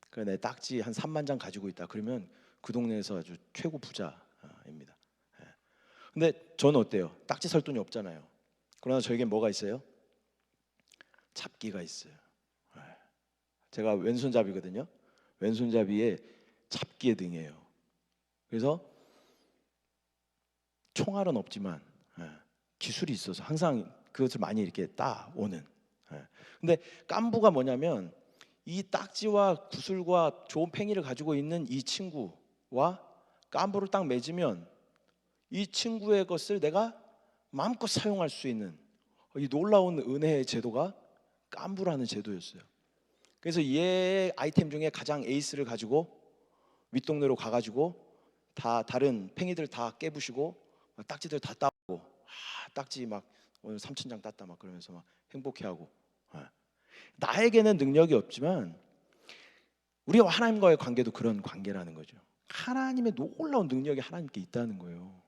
그러니까 내 딱지 한 3만 장 가지고 있다. 그러면 그 동네에서 아주 최고 부자입니다. 근데 저는 어때요? 딱지 살 돈이 없잖아요. 그러나 저에겐 뭐가 있어요? 잡기가 있어요. 제가 왼손잡이거든요. 왼손잡이에 잡기의 등이에요. 그래서 총알은 없지만 기술이 있어서 항상 그것을 많이 이렇게 따오는. 근데 깐부가 뭐냐면 이 딱지와 구슬과 좋은 팽이를 가지고 있는 이 친구와 깐부를 딱 맺으면 이 친구의 것을 내가 마음껏 사용할 수 있는 이 놀라운 은혜의 제도가 깐부라는 제도였어요. 그래서 얘 아이템 중에 가장 에이스를 가지고 윗동네로 가가지고 다 다른 팽이들 다 깨부시고 딱지들 다 따고 딱지 막 오늘 3,000장 땄다 막 그러면서 막 행복해하고. 나에게는 능력이 없지만 우리가 하나님과의 관계도 그런 관계라는 거죠. 하나님의 놀라운 능력이 하나님께 있다는 거예요.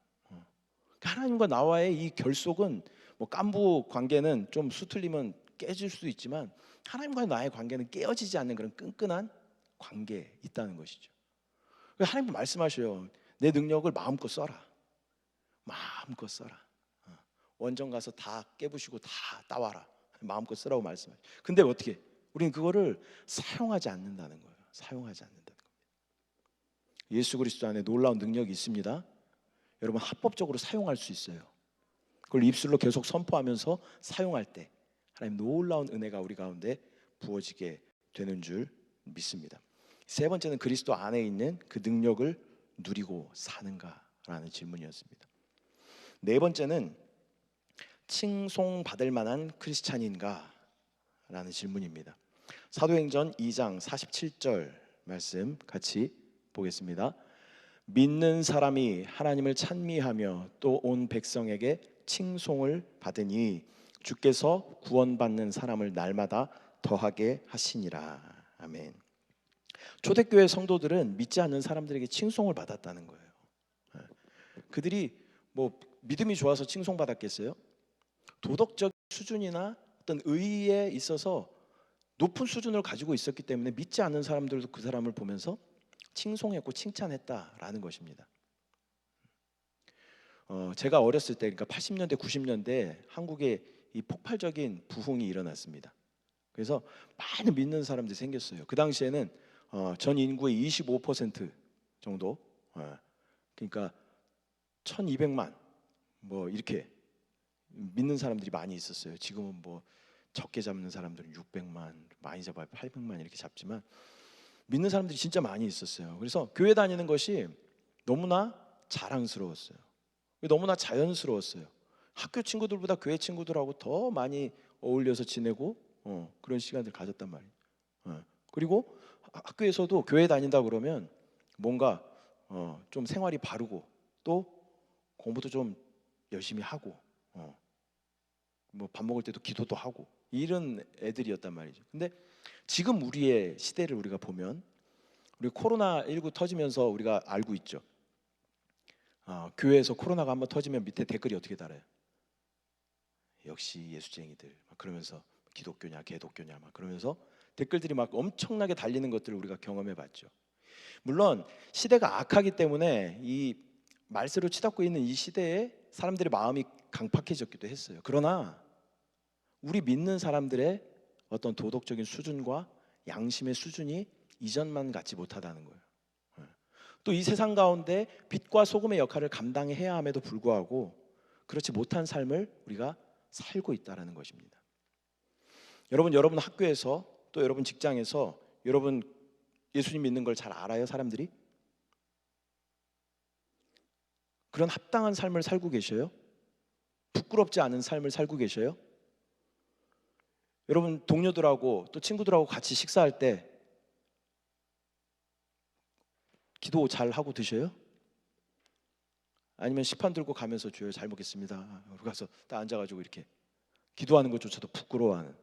하나님과 나와의 이 결속은 뭐 깐부 관계는 좀 수틀리면 깨질 수도 있지만 하나님과 나의 관계는 깨어지지 않는 그런 끈끈한 관계에 있다는 것이죠. 하나님 말씀하셔요. 내 능력을 마음껏 써라. 마음껏 써라. 원정 가서 다 깨부시고 다 따와라. 마음껏 쓰라고 말씀하셔요. 근데 어떻게? 우리는 그거를 사용하지 않는다는 거예요. 사용하지 않는다는 겁니다. 예수 그리스도 안에 놀라운 능력이 있습니다. 여러분 합법적으로 사용할 수 있어요. 그걸 입술로 계속 선포하면서 사용할 때 하나님 놀라운 은혜가 우리 가운데 부어지게 되는 줄 믿습니다. 세 번째는 그리스도 안에 있는 그 능력을 누리고 사는가라는 질문이었습니다. 네 번째는 칭송받을 만한 크리스찬인가? 라는 질문입니다. 사도행전 2장 47절 말씀 같이 보겠습니다. 믿는 사람이 하나님을 찬미하며 또 온 백성에게 칭송을 받으니 주께서 구원받는 사람을 날마다 더하게 하시니라. 아멘. 초대교회 성도들은 믿지 않는 사람들에게 칭송을 받았다는 거예요. 그들이 뭐 믿음이 좋아서 칭송받았겠어요? 도덕적 수준이나 어떤 의의에 있어서 높은 수준을 가지고 있었기 때문에 믿지 않는 사람들도 그 사람을 보면서 칭송했고 칭찬했다라는 것입니다. 제가 어렸을 때, 그러니까 80년대, 90년대 한국에 이 폭발적인 부흥이 일어났습니다. 그래서 많은 믿는 사람들이 생겼어요. 그 당시에는 전 인구의 25% 정도, 그러니까 1,200만 뭐 이렇게 믿는 사람들이 많이 있었어요. 지금은 뭐 적게 잡는 사람들은 600만, 많이 잡아야 800만 이렇게 잡지만 믿는 사람들이 진짜 많이 있었어요. 그래서 교회 다니는 것이 너무나 자랑스러웠어요. 너무나 자연스러웠어요. 학교 친구들보다 교회 친구들하고 더 많이 어울려서 지내고 그런 시간을 가졌단 말이에요. 그리고 학교에서도 교회 다닌다 그러면 뭔가 좀 생활이 바르고 또 공부도 좀 열심히 하고 뭐 밥 먹을 때도 기도도 하고 이런 애들이었단 말이죠. 근데 지금 우리의 시대를 우리가 보면 우리 코로나19 터지면서 우리가 알고 있죠. 교회에서 코로나가 한번 터지면 밑에 댓글이 어떻게 달아요? 역시 예수쟁이들 막 그러면서 기독교냐 개독교냐 막 그러면서 댓글들이 막 엄청나게 달리는 것들을 우리가 경험해 봤죠. 물론 시대가 악하기 때문에 이 말세로 치닫고 있는 이 시대에 사람들의 마음이 강팍해졌기도 했어요. 그러나 우리 믿는 사람들의 어떤 도덕적인 수준과 양심의 수준이 이전만 같지 못하다는 거예요. 또 이 세상 가운데 빛과 소금의 역할을 감당해야 함에도 불구하고 그렇지 못한 삶을 우리가 살고 있다는 것입니다. 여러분 학교에서 또 여러분 직장에서 여러분 예수님 믿는 걸 잘 알아요, 사람들이? 그런 합당한 삶을 살고 계셔요? 부끄럽지 않은 삶을 살고 계셔요? 여러분 동료들하고 또 친구들하고 같이 식사할 때 기도 잘 하고 드셔요? 아니면 식판 들고 가면서 주여 잘 먹겠습니다. 그러고 가서 딱 앉아가지고 이렇게 기도하는 것조차도 부끄러워하는.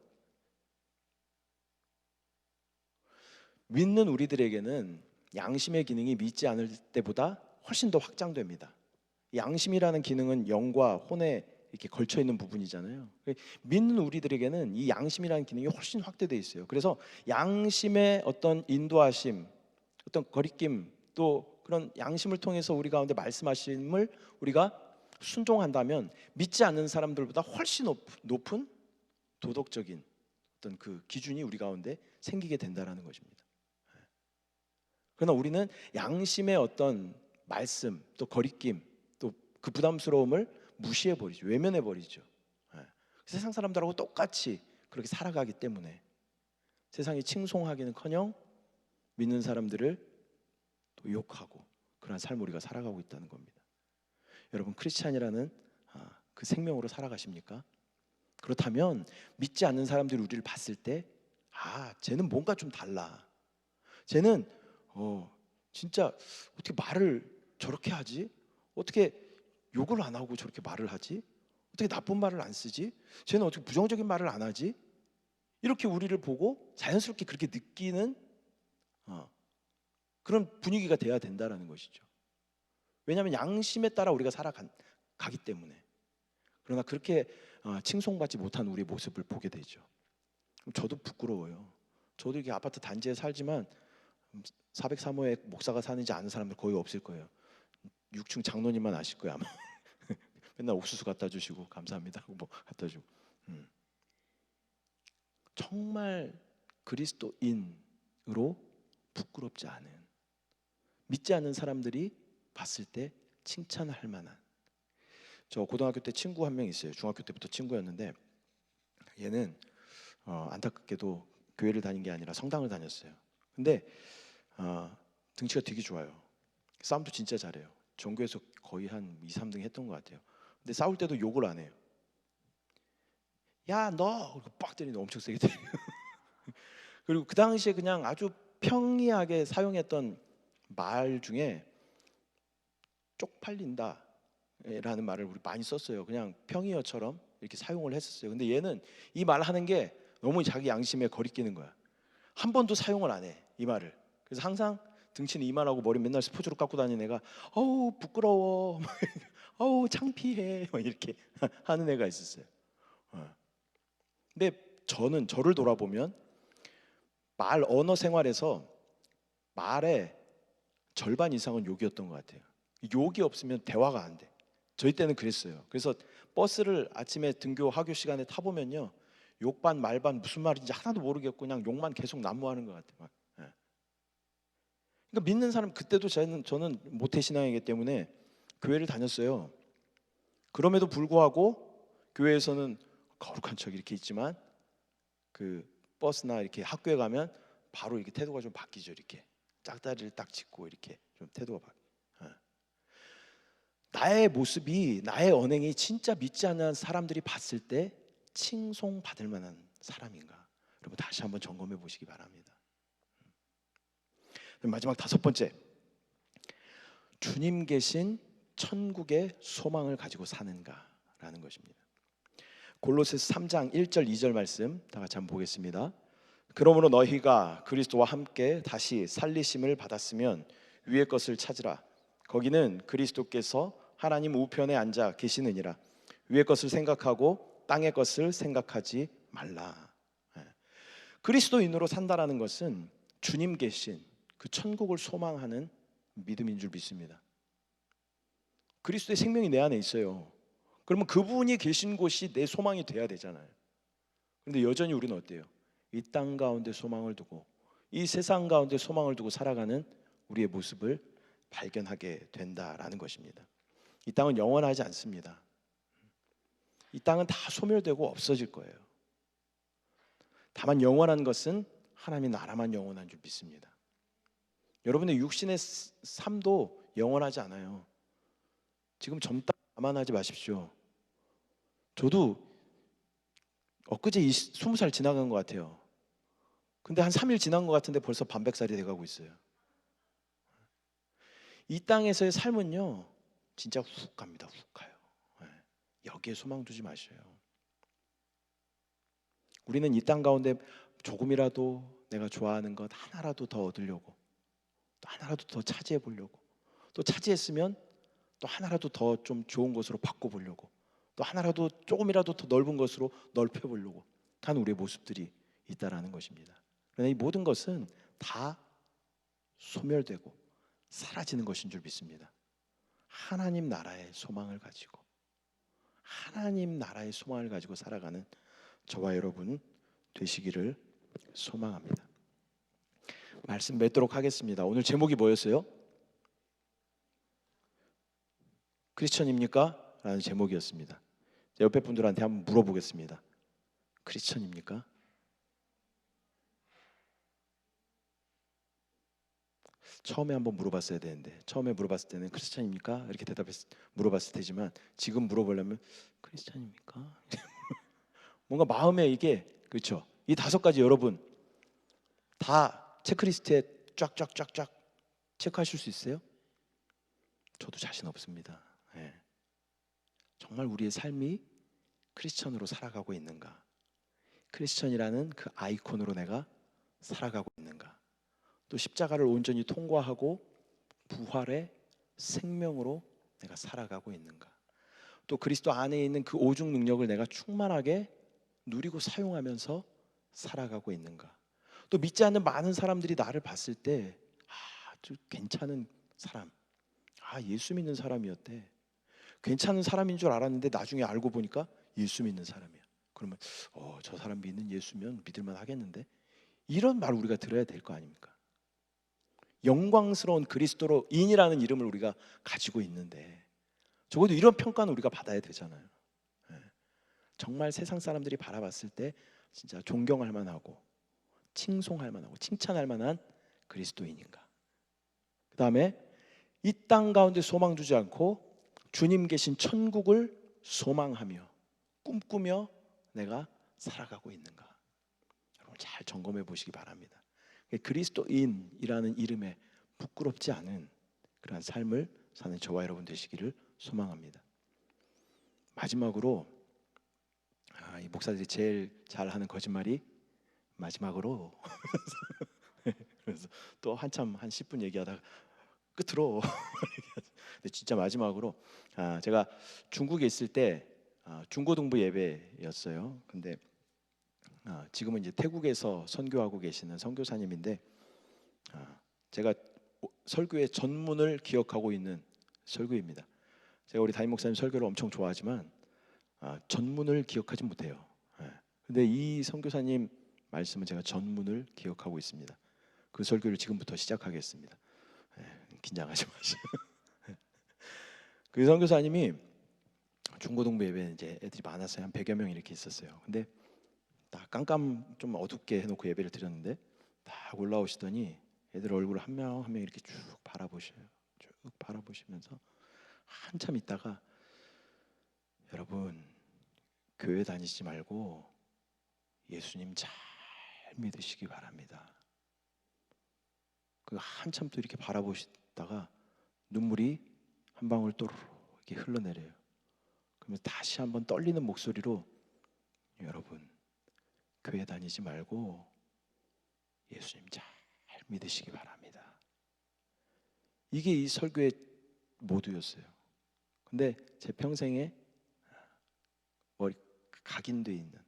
믿는 우리들에게는 양심의 기능이 믿지 않을 때보다 훨씬 더 확장됩니다. 양심이라는 기능은 영과 혼에 이렇게 걸쳐 있는 부분이잖아요. 믿는 우리들에게는 이 양심이라는 기능이 훨씬 확대되어 있어요. 그래서 양심의 어떤 인도하심, 어떤 거리낌, 또 그런 양심을 통해서 우리 가운데 말씀하심을 우리가 순종한다면 믿지 않는 사람들보다 훨씬 높은 도덕적인 어떤 그 기준이 우리 가운데 생기게 된다라는 것입니다. 그러나 우리는 양심의 어떤 말씀, 또 거리낌, 또 그 부담스러움을 무시해 버리죠. 외면해 버리죠. 세상 사람들하고 똑같이 그렇게 살아가기 때문에 세상이 칭송하기는커녕 믿는 사람들을 또 욕하고 그런 삶을 우리가 살아가고 있다는 겁니다. 여러분 크리스찬이라는 그 생명으로 살아가십니까? 그렇다면 믿지 않는 사람들이 우리를 봤을 때 쟤는 뭔가 좀 달라. 쟤는 진짜 어떻게 말을 저렇게 하지? 어떻게 욕을 안 하고 저렇게 말을 하지? 어떻게 나쁜 말을 안 쓰지? 쟤는 어떻게 부정적인 말을 안 하지? 이렇게 우리를 보고 자연스럽게 그렇게 느끼는 그런 분위기가 돼야 된다라는 것이죠. 왜냐하면 양심에 따라 우리가 살아가기 때문에. 그러나 그렇게 칭송받지 못한 우리의 모습을 보게 되죠. 저도 부끄러워요. 저도 이렇게 아파트 단지에 살지만 403호에 목사가 사는지 아는 사람들 거의 없을 거예요. 6층 장로님만 아실 거예요 아마. 맨날 옥수수 갖다 주시고 감사합니다 하고 뭐 갖다 주고. 정말 그리스도인으로 부끄럽지 않은, 믿지 않는 사람들이 봤을 때 칭찬할 만한. 저 고등학교 때 친구 한 명 있어요. 중학교 때부터 친구였는데 얘는 안타깝게도 교회를 다닌 게 아니라 성당을 다녔어요. 근데 등치가 되게 좋아요. 싸움도 진짜 잘해요. 전교에서 거의 한 2, 3등 했던 것 같아요. 근데 싸울 때도 욕을 안 해요. 야 너! 빡 때리는데 엄청 세게 때려요. 그리고 그 당시에 그냥 아주 평이하게 사용했던 말 중에 쪽팔린다 라는 말을 우리 많이 썼어요. 그냥 평이어처럼 이렇게 사용을 했었어요. 근데 얘는 이 말 하는 게 너무 자기 양심에 거리끼는 거야. 한 번도 사용을 안 해, 이 말을. 그래서 항상 등치는 이만하고 머리 맨날 스포츠로 깎고 다니는 애가 어우 부끄러워, 어우 창피해, 막 이렇게 하는 애가 있었어요. 근데 저를 돌아보면 말 언어 생활에서 말의 절반 이상은 욕이었던 것 같아요. 욕이 없으면 대화가 안 돼. 저희 때는 그랬어요. 그래서 버스를 아침에 등교 하교 시간에 타보면요, 욕반 말반 무슨 말인지 하나도 모르겠고 그냥 욕만 계속 난무하는 것 같아요. 예. 그러니까 믿는 사람, 그때도 저는 모태신앙이기 때문에 교회를 다녔어요. 그럼에도 불구하고 교회에서는 거룩한 척 이렇게 있지만 그 버스나 이렇게 학교에 가면 바로 이렇게 태도가 좀 바뀌죠. 이렇게 짝다리를 딱 짚고 이렇게 좀 태도가 바뀌어요. 나의 모습이, 나의 언행이 진짜 믿지 않는 사람들이 봤을 때 칭송받을 만한 사람인가? 여러분 다시 한번 점검해 보시기 바랍니다. 마지막 5번째, 주님 계신 천국의 소망을 가지고 사는가라는 것입니다. 골로새서 3장 1절 2절 말씀 다 같이 한번 보겠습니다. 그러므로 너희가 그리스도와 함께 다시 살리심을 받았으면 위의 것을 찾으라. 거기는 그리스도께서 하나님 우편에 앉아 계시느니라. 위의 것을 생각하고 땅의 것을 생각하지 말라. 그리스도인으로 산다라는 것은 주님 계신 그 천국을 소망하는 믿음인 줄 믿습니다. 그리스도의 생명이 내 안에 있어요. 그러면 그분이 계신 곳이 내 소망이 돼야 되잖아요. 그런데 여전히 우리는 어때요? 이 땅 가운데 소망을 두고, 이 세상 가운데 소망을 두고 살아가는 우리의 모습을 발견하게 된다라는 것입니다. 이 땅은 영원하지 않습니다. 이 땅은 다 소멸되고 없어질 거예요. 다만 영원한 것은 하나님의 나라만 영원한 줄 믿습니다. 여러분의 육신의 삶도 영원하지 않아요. 지금 젊다 감안하지 마십시오. 저도 엊그제 20살 지나간 것 같아요. 근데 한 3일 지난 것 같은데 벌써 반백살이 돼가고 있어요. 이 땅에서의 삶은요 진짜 훅 갑니다. 훅 가요. 여기에 소망 두지 마셔요. 우리는 이 땅 가운데 조금이라도 내가 좋아하는 것 하나라도 더 얻으려고, 또 하나라도 더 차지해 보려고, 또 차지했으면 또 하나라도 더 좀 좋은 것으로 바꿔보려고, 또 하나라도 조금이라도 더 넓은 것으로 넓혀보려고 하는 우리의 모습들이 있다라는 것입니다. 그러나 이 모든 것은 다 소멸되고 사라지는 것인 줄 믿습니다. 하나님 나라의 소망을 가지고, 하나님 나라의 소망을 가지고 살아가는 저와 여러분 되시기를 소망합니다. 말씀 맺도록 하겠습니다. 오늘 제목이 뭐였어요? 크리스천입니까? 라는 제목이었습니다. 옆에 분들한테 한번 물어보겠습니다. 크리스천입니까? 처음에 한번 물어봤어야 되는데, 처음에 물어봤을 때는 크리스천입니까? 이렇게 물어봤을 테지만 지금 물어보려면 크리스천입니까? 뭔가 마음에 이게, 그렇죠? 이 5가지 여러분 다 체크리스트에 쫙쫙쫙쫙 체크하실 수 있어요? 저도 자신 없습니다. 네. 정말 우리의 삶이 크리스천으로 살아가고 있는가? 크리스천이라는 그 아이콘으로 내가 살아가고 있는가? 또 십자가를 온전히 통과하고 부활의 생명으로 내가 살아가고 있는가? 또 그리스도 안에 있는 그 오중 능력을 내가 충만하게 누리고 사용하면서 살아가고 있는가? 또 믿지 않는 많은 사람들이 나를 봤을 때 아주 괜찮은 사람, 예수 믿는 사람이었대. 괜찮은 사람인 줄 알았는데 나중에 알고 보니까 예수 믿는 사람이야. 그러면 저 사람 믿는 예수면 믿을만 하겠는데? 이런 말 우리가 들어야 될 거 아닙니까? 영광스러운 그리스도로인이라는 이름을 우리가 가지고 있는데 적어도 이런 평가는 우리가 받아야 되잖아요. 정말 세상 사람들이 바라봤을 때 진짜 존경할 만하고 칭송할 만하고 칭찬할 만한 그리스도인인가? 그 다음에 이 땅 가운데 소망 두지 않고 주님 계신 천국을 소망하며 꿈꾸며 내가 살아가고 있는가? 여러분 잘 점검해 보시기 바랍니다. 그리스도인이라는 이름에 부끄럽지 않은 그러한 삶을 사는 저와 여러분 되시기를 소망합니다. 마지막으로 목사들이 제일 잘하는 거짓말이 마지막으로 그래서 또 한참 한 10분 얘기하다가 끝으로 근데 진짜 마지막으로 제가 중국에 있을 때 중고등부 예배였어요. 근데 지금은 이제 태국에서 선교하고 계시는 선교사님인데 제가 설교의 전문을 기억하고 있는 설교입니다. 제가 우리 담임 목사님 설교를 엄청 좋아하지만 전문을 기억하지 못해요. 근데 이 선교사님 말씀은 제가 전문을 기억하고 있습니다. 그 설교를 지금부터 시작하겠습니다. 긴장하지 마시고. 그 선교사님이 중고등부 예배는 이제 애들이 많았어요. 한 100여 명 이렇게 있었어요. 근데 딱 깜깜 좀 어둡게 해놓고 예배를 드렸는데 딱 올라오시더니 애들 얼굴을 한 명 한 명 이렇게 쭉 바라보셔요. 쭉 바라보시면서 한참 있다가 여러분 교회 다니지 말고 예수님 잘 믿으시기 바랍니다. 그 한참 또 이렇게 바라보시다가 눈물이 한 방울 또르르 이렇게 흘러내려요. 그러면 다시 한번 떨리는 목소리로 여러분 교회 다니지 말고 예수님 잘 믿으시기 바랍니다. 이게 이 설교의 모두였어요. 근데 제 평생에 각인되어 있는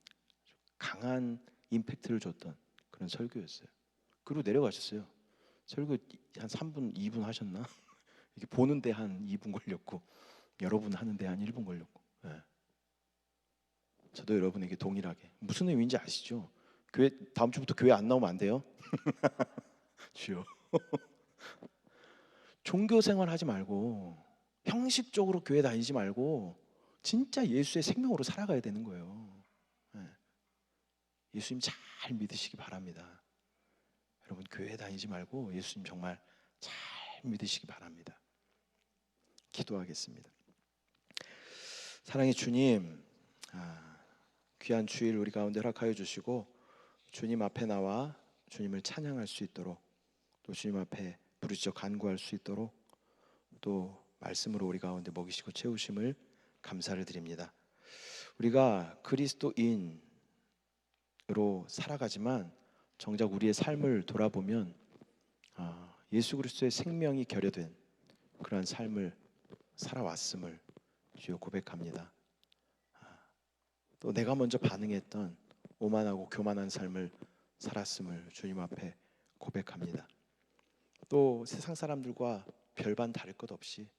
강한 임팩트를 줬던 그런 설교였어요. 그리고 내려가셨어요. 설교 한 3분, 2분 하셨나? 이렇게 보는데 한 2분 걸렸고 여러분 하는데 한 1분 걸렸고. 저도 여러분에게 동일하게 무슨 의미인지 아시죠? 교회 다음 주부터 교회 안 나오면 안 돼요? 주여. 종교 생활 하지 말고 형식적으로 교회 다니지 말고 진짜 예수의 생명으로 살아가야 되는 거예요. 예수님 잘 믿으시기 바랍니다. 여러분 교회 다니지 말고 예수님 정말 잘 믿으시기 바랍니다. 기도하겠습니다. 사랑의 주님, 귀한 주일 우리 가운데 허락하여 주시고 주님 앞에 나와 주님을 찬양할 수 있도록 또 주님 앞에 부르짖어 간구할 수 있도록 또 말씀으로 우리 가운데 먹이시고 채우심을 감사를 드립니다. 우리가 그리스도인으로 살아가지만 정작 우리의 삶을 돌아보면 예수 그리스도의 생명이 결여된 그러한 삶을 살아왔음을 주여 고백합니다. 또 내가 먼저 반응했던 오만하고 교만한 삶을 살았음을 주님 앞에 고백합니다. 또 세상 사람들과 별반 다를 것 없이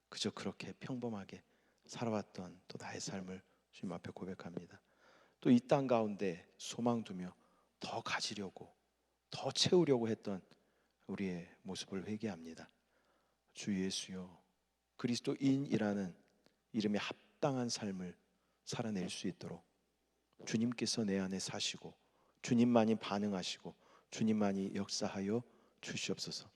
그저 그렇게 평범하게 살아왔던 또 나의 삶을 주님 앞에 고백합니다. 또 이 땅 가운데 소망 두며 더 가지려고 더 채우려고 했던 우리의 모습을 회개합니다. 주 예수여, 그리스도인이라는 이름에 합당한 삶을 살아낼 수 있도록 주님께서 내 안에 사시고 주님만이 반응하시고 주님만이 역사하여 주시옵소서.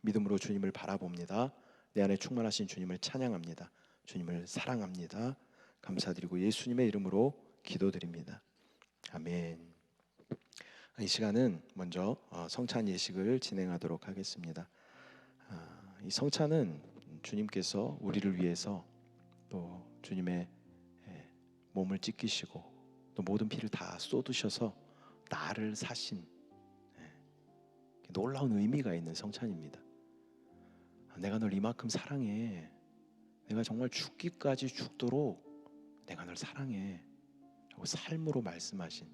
믿음으로 주님을 바라봅니다. 내 안에 충만하신 주님을 찬양합니다. 주님을 사랑합니다. 감사드리고 예수님의 이름으로 기도드립니다. 아멘. 이 시간은 먼저 성찬 예식을 진행하도록 하겠습니다. 이 성찬은 주님께서 우리를 위해서 또 주님의 몸을 찢기시고 또 모든 피를 다 쏟으셔서 나를 사신 놀라운 의미가 있는 성찬입니다. 내가 널 이만큼 사랑해. 내가 정말 죽기까지 죽도록 내가 널 사랑해. 라고 삶으로 말씀하신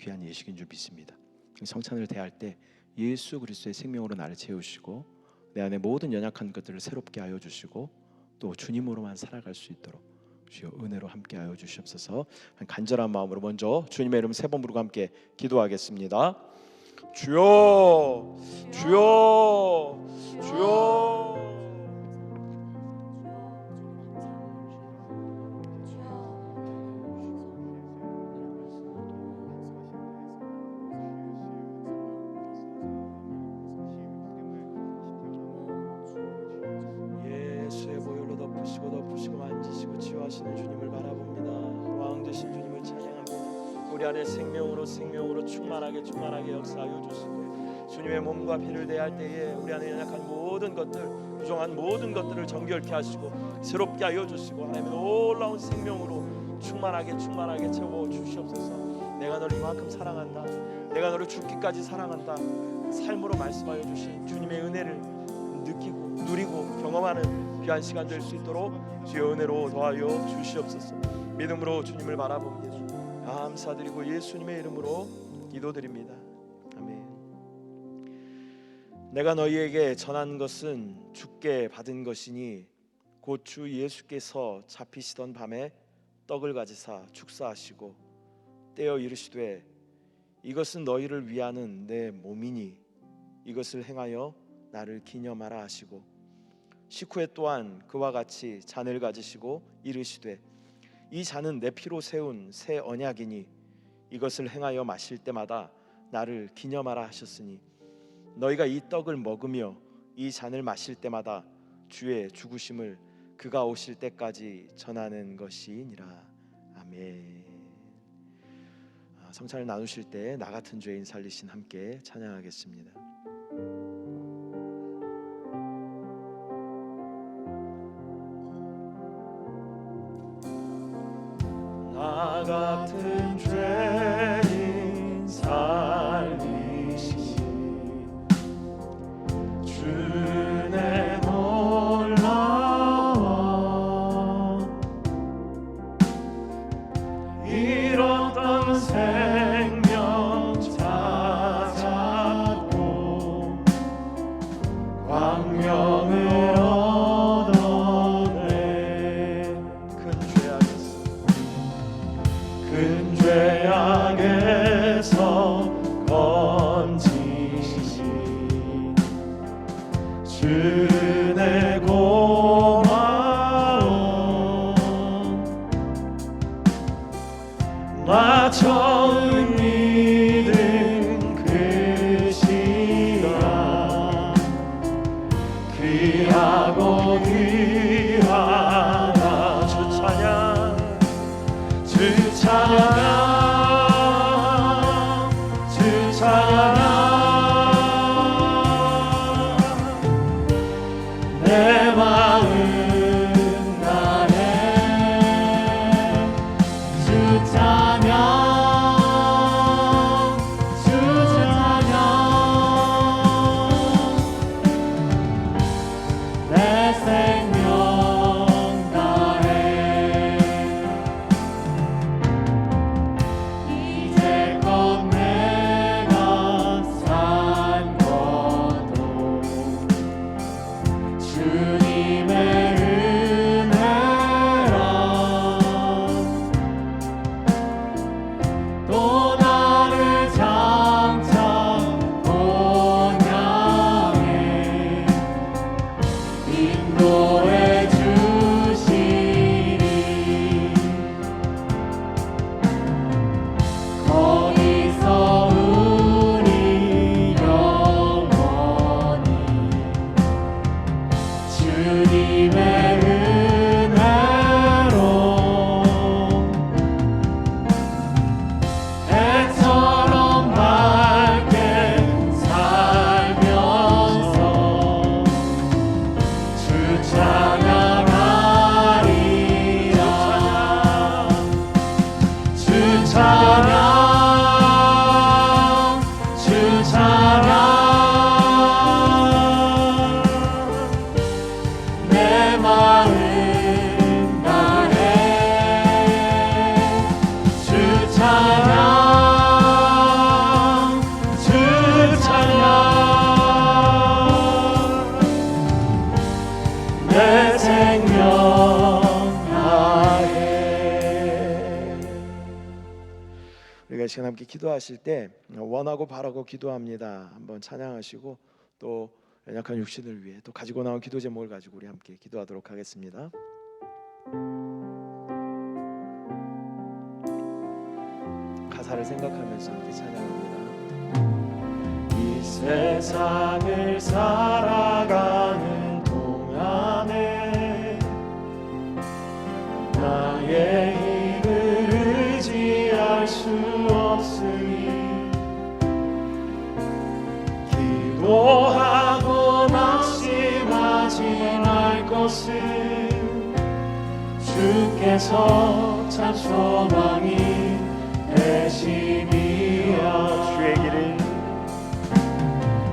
귀한 예식인 줄 믿습니다. 성찬을 대할 때 예수 그리스도의 생명으로 나를 채우시고 내 안에 모든 연약한 것들을 새롭게 하여 주시고 또 주님으로만 살아갈 수 있도록 주여 은혜로 함께 하여 주시옵소서. 간절한 마음으로 먼저 주님의 이름 3번 부르고 함께 기도하겠습니다. 주여, 주여, 주여. 예수의 보혈로 덮으시고 만지시고 치유하시는 주님을 바라봅니다. 왕 되신 주님을 찬양합니다. 우리 안에 생명으로 충만하게 역사하여 주시고 주님의 몸과 피를 대할 때에 우리 안에 연약한 모든 것들, 부정한 모든 것들을 정결케 하시고 새롭게 하여 주시고 하나님의 놀라운 생명으로 충만하게 채워 주시옵소서. 내가 너를 이만큼 사랑한다, 내가 너를 죽기까지 사랑한다, 삶으로 말씀하여 주신 주님의 은혜를 느끼고 누리고 경험하는 귀한 시간 될 수 있도록 주의 은혜로 도와여 주시옵소서. 믿음으로 주님을 바라봅니다. 감사드리고 예수님의 이름으로 기도드립니다. 아멘. 내가 너희에게 전한 것은 주께 받은 것이니 곧 주 예수께서 잡히시던 밤에 떡을 가지사 축사하시고 떼어 이르시되 이것은 너희를 위하는 내 몸이니 이것을 행하여 나를 기념하라 하시고 식후에 또한 그와 같이 잔을 가지시고 이르시되 이 잔은 내 피로 세운 새 언약이니 이것을 행하여 마실 때마다 나를 기념하라 하셨으니 너희가 이 떡을 먹으며 이 잔을 마실 때마다 주의 죽으심을 그가 오실 때까지 전하는 것이니라. 아멘. 성찬을 나누실 때 나 같은 죄인 살리신 함께 찬양하겠습니다. 나 같은 죄인 살리시니 주내 놀라워 잃었던 생명 찾았고 광명을 얻어내 큰 죄악에서 건지신 주내 고마워 나 처음 믿은 그 시간 귀하고 귀하다 주 찬양 주 찬양 주 찬양 내 마음 나네 주 찬양 주 찬양 내 생명 다해 이제껏 내가 산 것도 주님의 은혜라 또 나를 장차 본향에 인도해 주시니 거기서 우리 영원히 주님의 은혜로 해처럼 밝게 살면서 주 찬양하리라 주 찬양 주 찬양 내 마음 다해 주 찬양 주 찬양 내 생명 다해. 우리가 이 시간 함께 기도하실 때 원하고 바라고 기도합니다. 한번 찬양하시고 또 연약한 육신을 위해 또 가지고 나온 기도 제목을 가지고 우리 함께 기도하도록 하겠습니다. 가사를 생각하면서 함께 찬양합니다. 이 세상을 살아가는 동안에 나의 힘을 의지할 수 없으니 기도하고 낙심하지 말 것은 주께서 참 소망이 되시니라.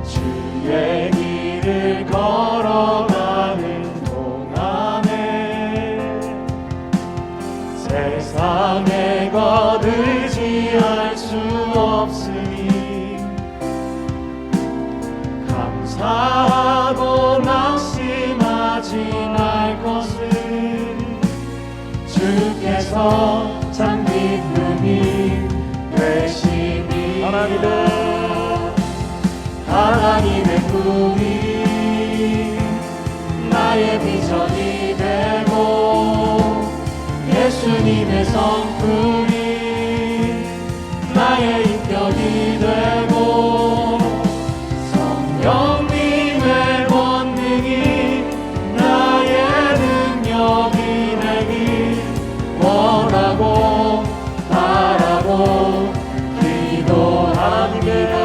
주의 길을 걸어가는 동안에 세상에 것 의지할 수 없으니 감사하고 낙심하지 말 것은 주께서 참 기쁨이 되시니 하나님의 꿈이 나의 비전이 되고 예수님의 성품이 나의 인격이 되고 성령님의 권능이 나의 능력이 되길 원하고 바라고 기도합니다.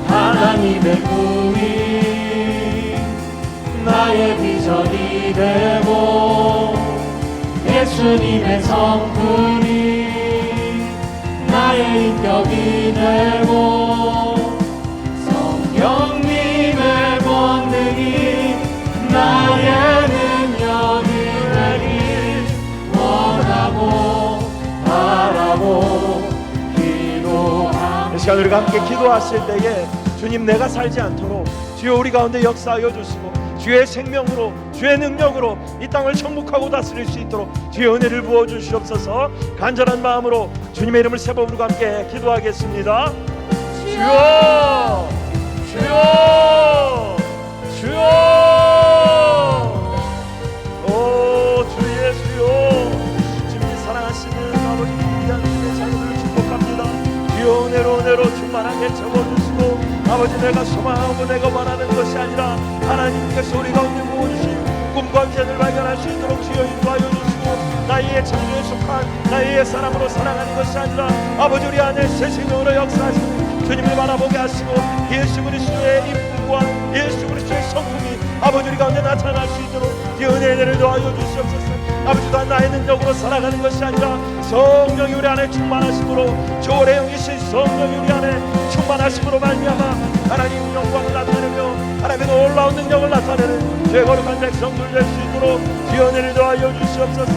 하나님의 꿈이 나의 비전이 되고 예수님의 성품이 나의 인격이 되고 성령님의 권능이 나의 능력이 되길 원하고 바라고 기도합니다. 이 시간 우리가 함께 기도하실 때에 주님, 내가 살지 않도록 주여 우리 가운데 역사하여 주시고 주의 생명으로 주의 능력으로 이 땅을 정복하고 다스릴 수 있도록 주의 은혜를 부어 주시옵소서. 간절한 마음으로 주님의 이름을 세 번 부르고 함께 기도하겠습니다. 주여, 주여, 주여. 오 주 예수여, 주님이 사랑하시는 아버지 귀한 주님의 자녀들을 축복합니다. 주여 은혜로 충만하게 채워주시고 아버지, 내가 소망하고 내가 원하는 것이 아니라 하나님께서 우리 가운데 부어주신 꿈과 비전을 발견할 수 있도록 주여 인도하여 주시고 나의 창조에 속한 나의 사람으로 살아가는 것이 아니라 아버지 우리 안에 새 생명으로 역사하시는 주님을 바라보게 하시고 예수 그리스도의 이쁨과 예수 그리스도의 성품이 아버지 우리 가운데 나타날 수 있도록 은혜를 더하여 주시옵소서. 아버지 또한 나의 능력으로 살아가는 것이 아니라 성령이 우리 안에 충만하심으로 조월의 영이신 성령이 우리 안에 충만하심으로 말미암아 하나님 영광을 나타내며 하나님의 놀라운 능력을 나타내는 죄 거룩한 백성들 될 수 있도록 은혜를 더하여 주시옵소서.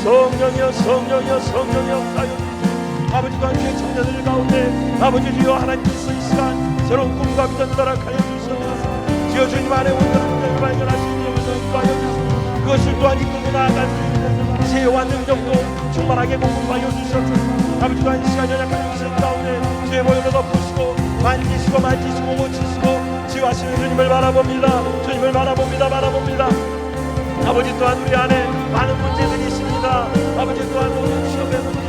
성령이여 성령이여 성령이여 역사하여 주시옵소서. 아버지 또한 주의 청년들 가운데 아버지 주여 하나님께서 이 시간 새로운 꿈과 비전을 허락하여 주시옵소서. 주여 주님 안에 온전한 능력을 발견하시는 영을 인도하여 주시옵소서. 그것을 또한 이끌고 나아갈 수 있는 지혜와 능력도 충만하게 공급하여 주시옵소서. 아버지 또한 이 시간 연약한 영신 가운데 주의 모형을 덮으시고 만지시고 고치시고 치유하시는 주님을 바라봅니다. 주님을 바라봅니다. 아버지 또한 우리 안에 많은 문제들이 있습니다. 아버지 또한 모든 시험의 문제,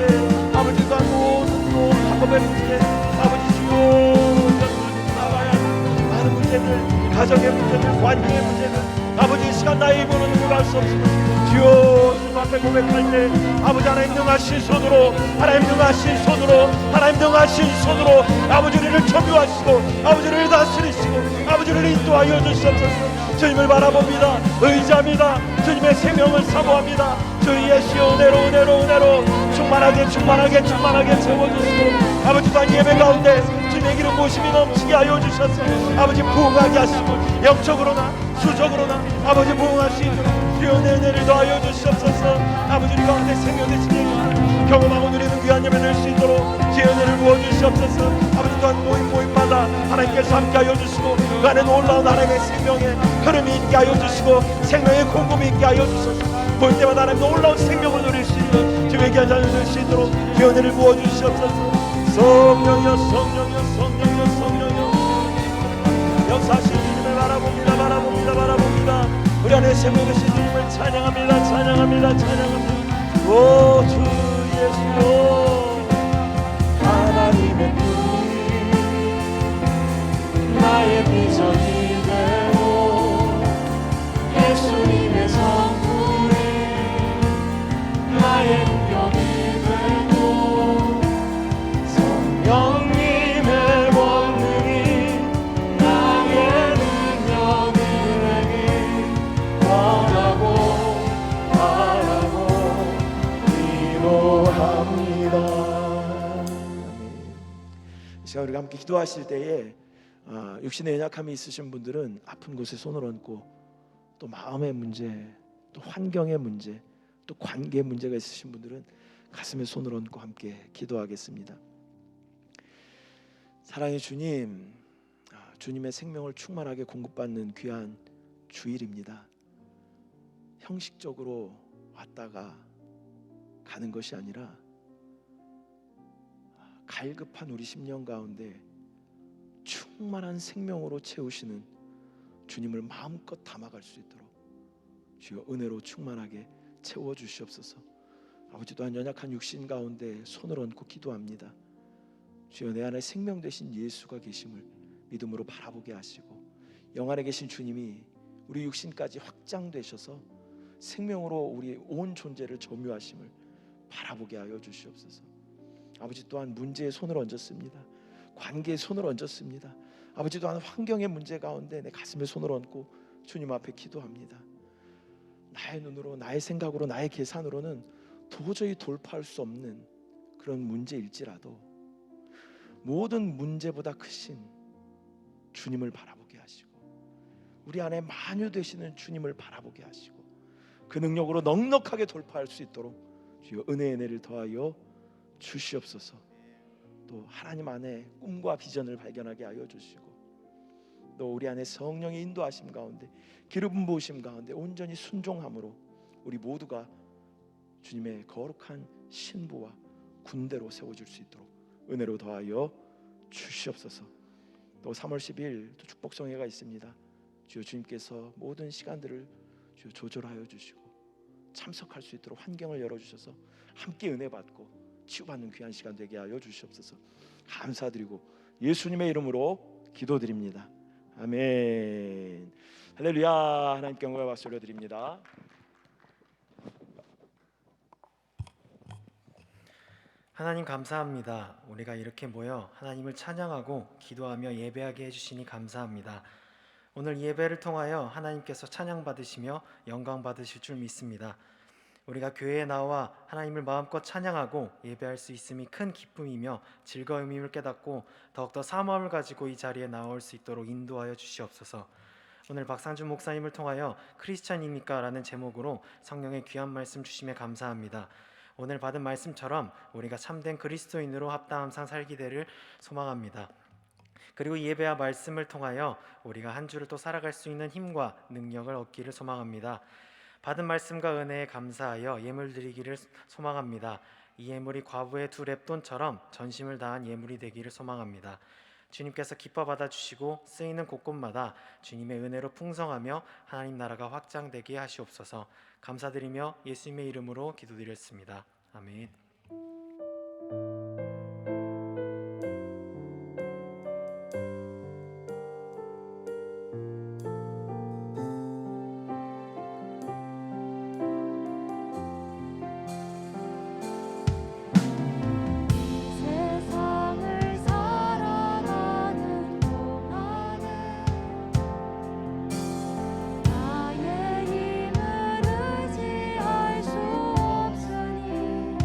아버지 또한 모든 학업의 문제, 아버지 주요 나와야 많은 문제들, 가정의 문제들, 관계의 문제들, 아버지 이 시간 나의 입으로 누구할 수 없습니다. 주여 주님 앞에 고백할 때 아버지 하나님 능하신 손으로 하나님 능하신 손으로 아버지 우리를 점유하시고 아버지를 다스리시고 아버지를 인도하여 주시옵소서. 주님을 바라봅니다. 의지합니다. 주님의 생명을 사모합니다. 주 예수여 은혜로 충만하게 채워주시고 아버지 또한 예배 가운데 주님의 기름 부으심이 넘치게 하여 주셔서 아버지 부흥하게 하시고 영적으로나 수적으로나 아버지 부흥할 수 있도록 주의 은혜를 더하여 주시옵소서. 아버지 우리 가운데 생명 되신 예수를 경험하고 누리는 귀한 예배 될 수 있도록 주의 은혜를 부어주시옵소서. 아버지 또한 모임마다 하나님께서 함께하여 주시고 그 안에 놀라운 하나님의 생명의 흐름이 있게 하여 주시고 생명의 공급이 있게 하여 주소서. 볼 때마다 하나님 놀라운 생명을 누릴 수 있는 주의 귀한 자녀 될 수 있도록 주의 은혜를 부어주시옵소서. 성령이여 역사하신 주님을 바라봅니다. 우리 안에 생명 되신 주님을 찬양합니다. 오 주 예수여, 하나님의 꿈이 나의 비전이 되고 예수님의 성품이 나의 인격이 되고 성령님의 권능이 나의 능력이 되길 원하고 바라고 합니다. 아멘. 이 시간 우리가 함께 기도하실 때에 육신의 연약함이 있으신 분들은 아픈 곳에 손을 얹고, 또 마음의 문제, 또 환경의 문제, 또 관계 문제가 있으신 분들은 가슴에 손을 얹고 함께 기도하겠습니다. 사랑의 주님, 주님의 생명을 충만하게 공급받는 귀한 주일입니다. 형식적으로 왔다가 가는 것이 아니라 갈급한 우리 심령 가운데 충만한 생명으로 채우시는 주님을 마음껏 담아갈 수 있도록 주여 은혜로 충만하게 채워주시옵소서. 아버지, 또한 연약한 육신 가운데 손을 얹고 기도합니다. 주여 내 안에 생명 되신 예수가 계심을 믿음으로 바라보게 하시고, 영 안에 계신 주님이 우리 육신까지 확장되셔서 생명으로 우리 온 존재를 점유하심을 바라보게 하여 주시옵소서. 아버지, 또한 문제에 손을 얹었습니다. 관계에 손을 얹었습니다. 아버지, 또한 환경의 문제 가운데 내 가슴에 손을 얹고 주님 앞에 기도합니다. 나의 눈으로, 나의 생각으로, 나의 계산으로는 도저히 돌파할 수 없는 그런 문제일지라도 모든 문제보다 크신 주님을 바라보게 하시고, 우리 안에 만유되시는 주님을 바라보게 하시고, 그 능력으로 넉넉하게 돌파할 수 있도록 주여 은혜의 은혜를 더하여 주시옵소서. 또 하나님 안에 꿈과 비전을 발견하게 하여 주시고, 또 우리 안에 성령의 인도하심 가운데, 기름 부으심 가운데 온전히 순종함으로 우리 모두가 주님의 거룩한 신부와 군대로 세워질 수 있도록 은혜로 더하여 주시옵소서. 또 3월 10일 또 축복성회가 있습니다. 주여 주님께서 모든 시간들을 주여 조절하여 주시고 참석할 수 있도록 환경을 열어주셔서 함께 은혜 받고 치유받는 귀한 시간 되게 하여 주시옵소서. 감사드리고 예수님의 이름으로 기도드립니다. 아멘. 할렐루야. 하나님께 영광과 박수 올려드립니다. 하나님 감사합니다. 우리가 이렇게 모여 하나님을 찬양하고 기도하며 예배하게 해주시니 감사합니다. 오늘 예배를 통하여 하나님께서 찬양 받으시며 영광 받으실 줄 믿습니다. 우리가 교회에 나와 하나님을 마음껏 찬양하고 예배할 수 있음이 큰 기쁨이며 즐거움임을 깨닫고 더욱더 사모함을 가지고 이 자리에 나올 수 있도록 인도하여 주시옵소서. 오늘 박상준 목사님을 통하여 크리스찬입니까? 라는 제목으로 성령의 귀한 말씀 주심에 감사합니다. 오늘 받은 말씀처럼 우리가 참된 그리스도인으로 합당함상 살게 되를 소망합니다. 그리고 예배와 말씀을 통하여 우리가 한 주를 또 살아갈 수 있는 힘과 능력을 얻기를 소망합니다. 받은 말씀과 은혜에 감사하여 예물 드리기를 소망합니다. 이 예물이 과부의 2렙돈처럼 전심을 다한 예물이 되기를 소망합니다. 주님께서 기뻐 받아주시고 쓰이는 곳곳마다 주님의 은혜로 풍성하며 하나님 나라가 확장되게 하시옵소서. 감사드리며 예수님의 이름으로 기도드렸습니다. 아멘. 세상을 살아가는 동안에 나의 힘을 의지할 수 없으니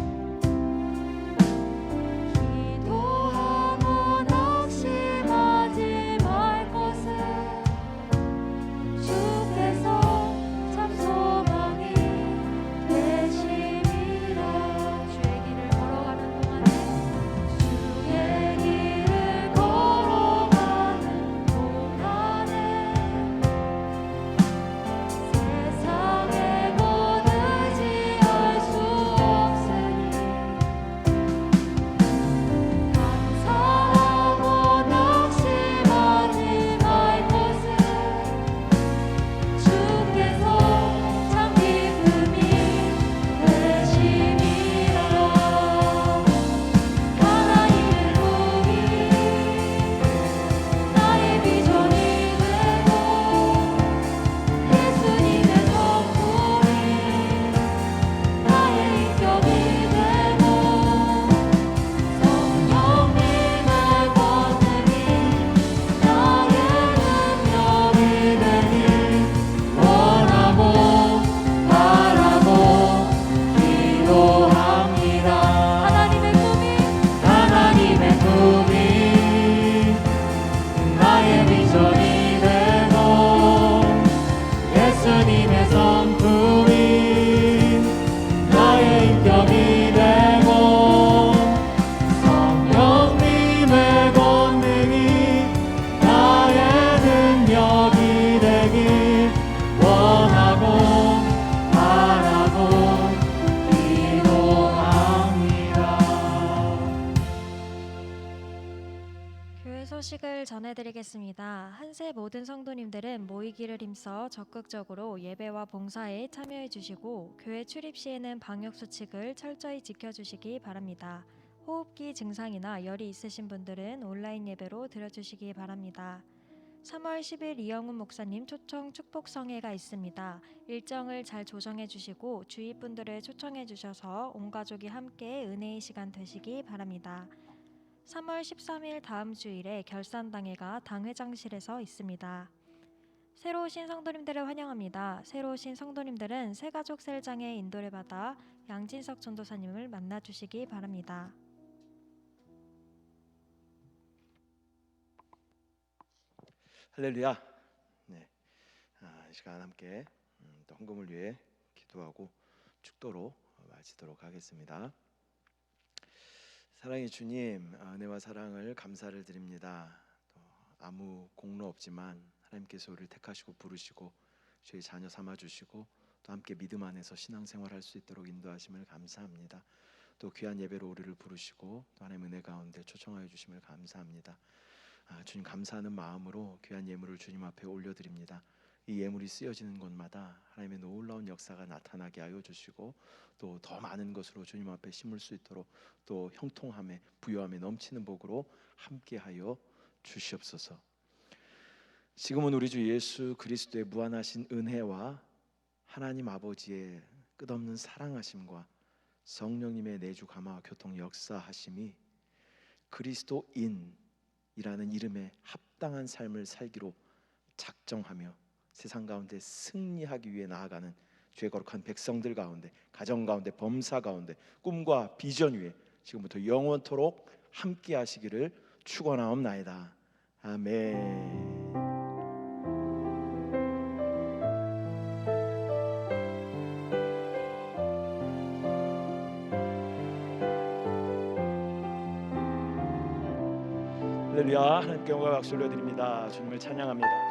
소식을 전해드리겠습니다. 한세 모든 성도님들은 모이기를 힘써 적극적으로 예배와 봉사에 참여해 주시고 교회 출입 시에는 방역 수칙을 철저히 지켜주시기 바랍니다. 호흡기 증상이나 열이 있으신 분들은 온라인 예배로 드려주시기 바랍니다. 3월 10일 이영훈 목사님 초청 축복성회가 있습니다. 일정을 잘 조정해 주시고 주위 분들을 초청해 주셔서 온 가족이 함께 은혜의 시간 되시기 바랍니다. 3월 13일 다음 주일에 결산당회가 당회장실에서 있습니다. 새로 오신 성도님들을 환영합니다. 새로 오신 성도님들은 새가족 셀장의 인도를 받아 양진석 전도사님을 만나주시기 바랍니다. 할렐루야. 네, 이 시간 함께 또 헌금을 위해 기도하고 축도로 마치도록 하겠습니다. 사랑의 주님, 은혜와 사랑을 감사를 드립니다. 또 아무 공로 없지만 하나님께서 우리를 택하시고 부르시고 저희 자녀 삼아 주시고 또 함께 믿음 안에서 신앙생활할 수 있도록 인도하심을 감사합니다. 또 귀한 예배로 우리를 부르시고 또 하나님 은혜 가운데 초청하여 주심을 감사합니다. 주님 감사하는 마음으로 귀한 예물을 주님 앞에 올려드립니다. 이 예물이 쓰여지는 곳마다 하나님의 놀라운 역사가 나타나게 하여 주시고 또 더 많은 것으로 주님 앞에 심을 수 있도록 또 형통함에 부요함에 넘치는 복으로 함께하여 주시옵소서. 지금은 우리 주 예수 그리스도의 무한하신 은혜와 하나님 아버지의 끝없는 사랑하심과 성령님의 내주 감화와 교통 역사하심이 그리스도인이라는 이름에 합당한 삶을 살기로 작정하며 세상 가운데 승리하기 위해 나아가는 죄 거룩한 백성들 가운데, 가정 가운데, 범사 가운데, 꿈과 비전 위에 지금부터 영원토록 함께 하시기를 축원하옵나이다. 아멘. 할렐루야. 하나님께 영광과 박수 올려드립니다. 주님을 찬양합니다.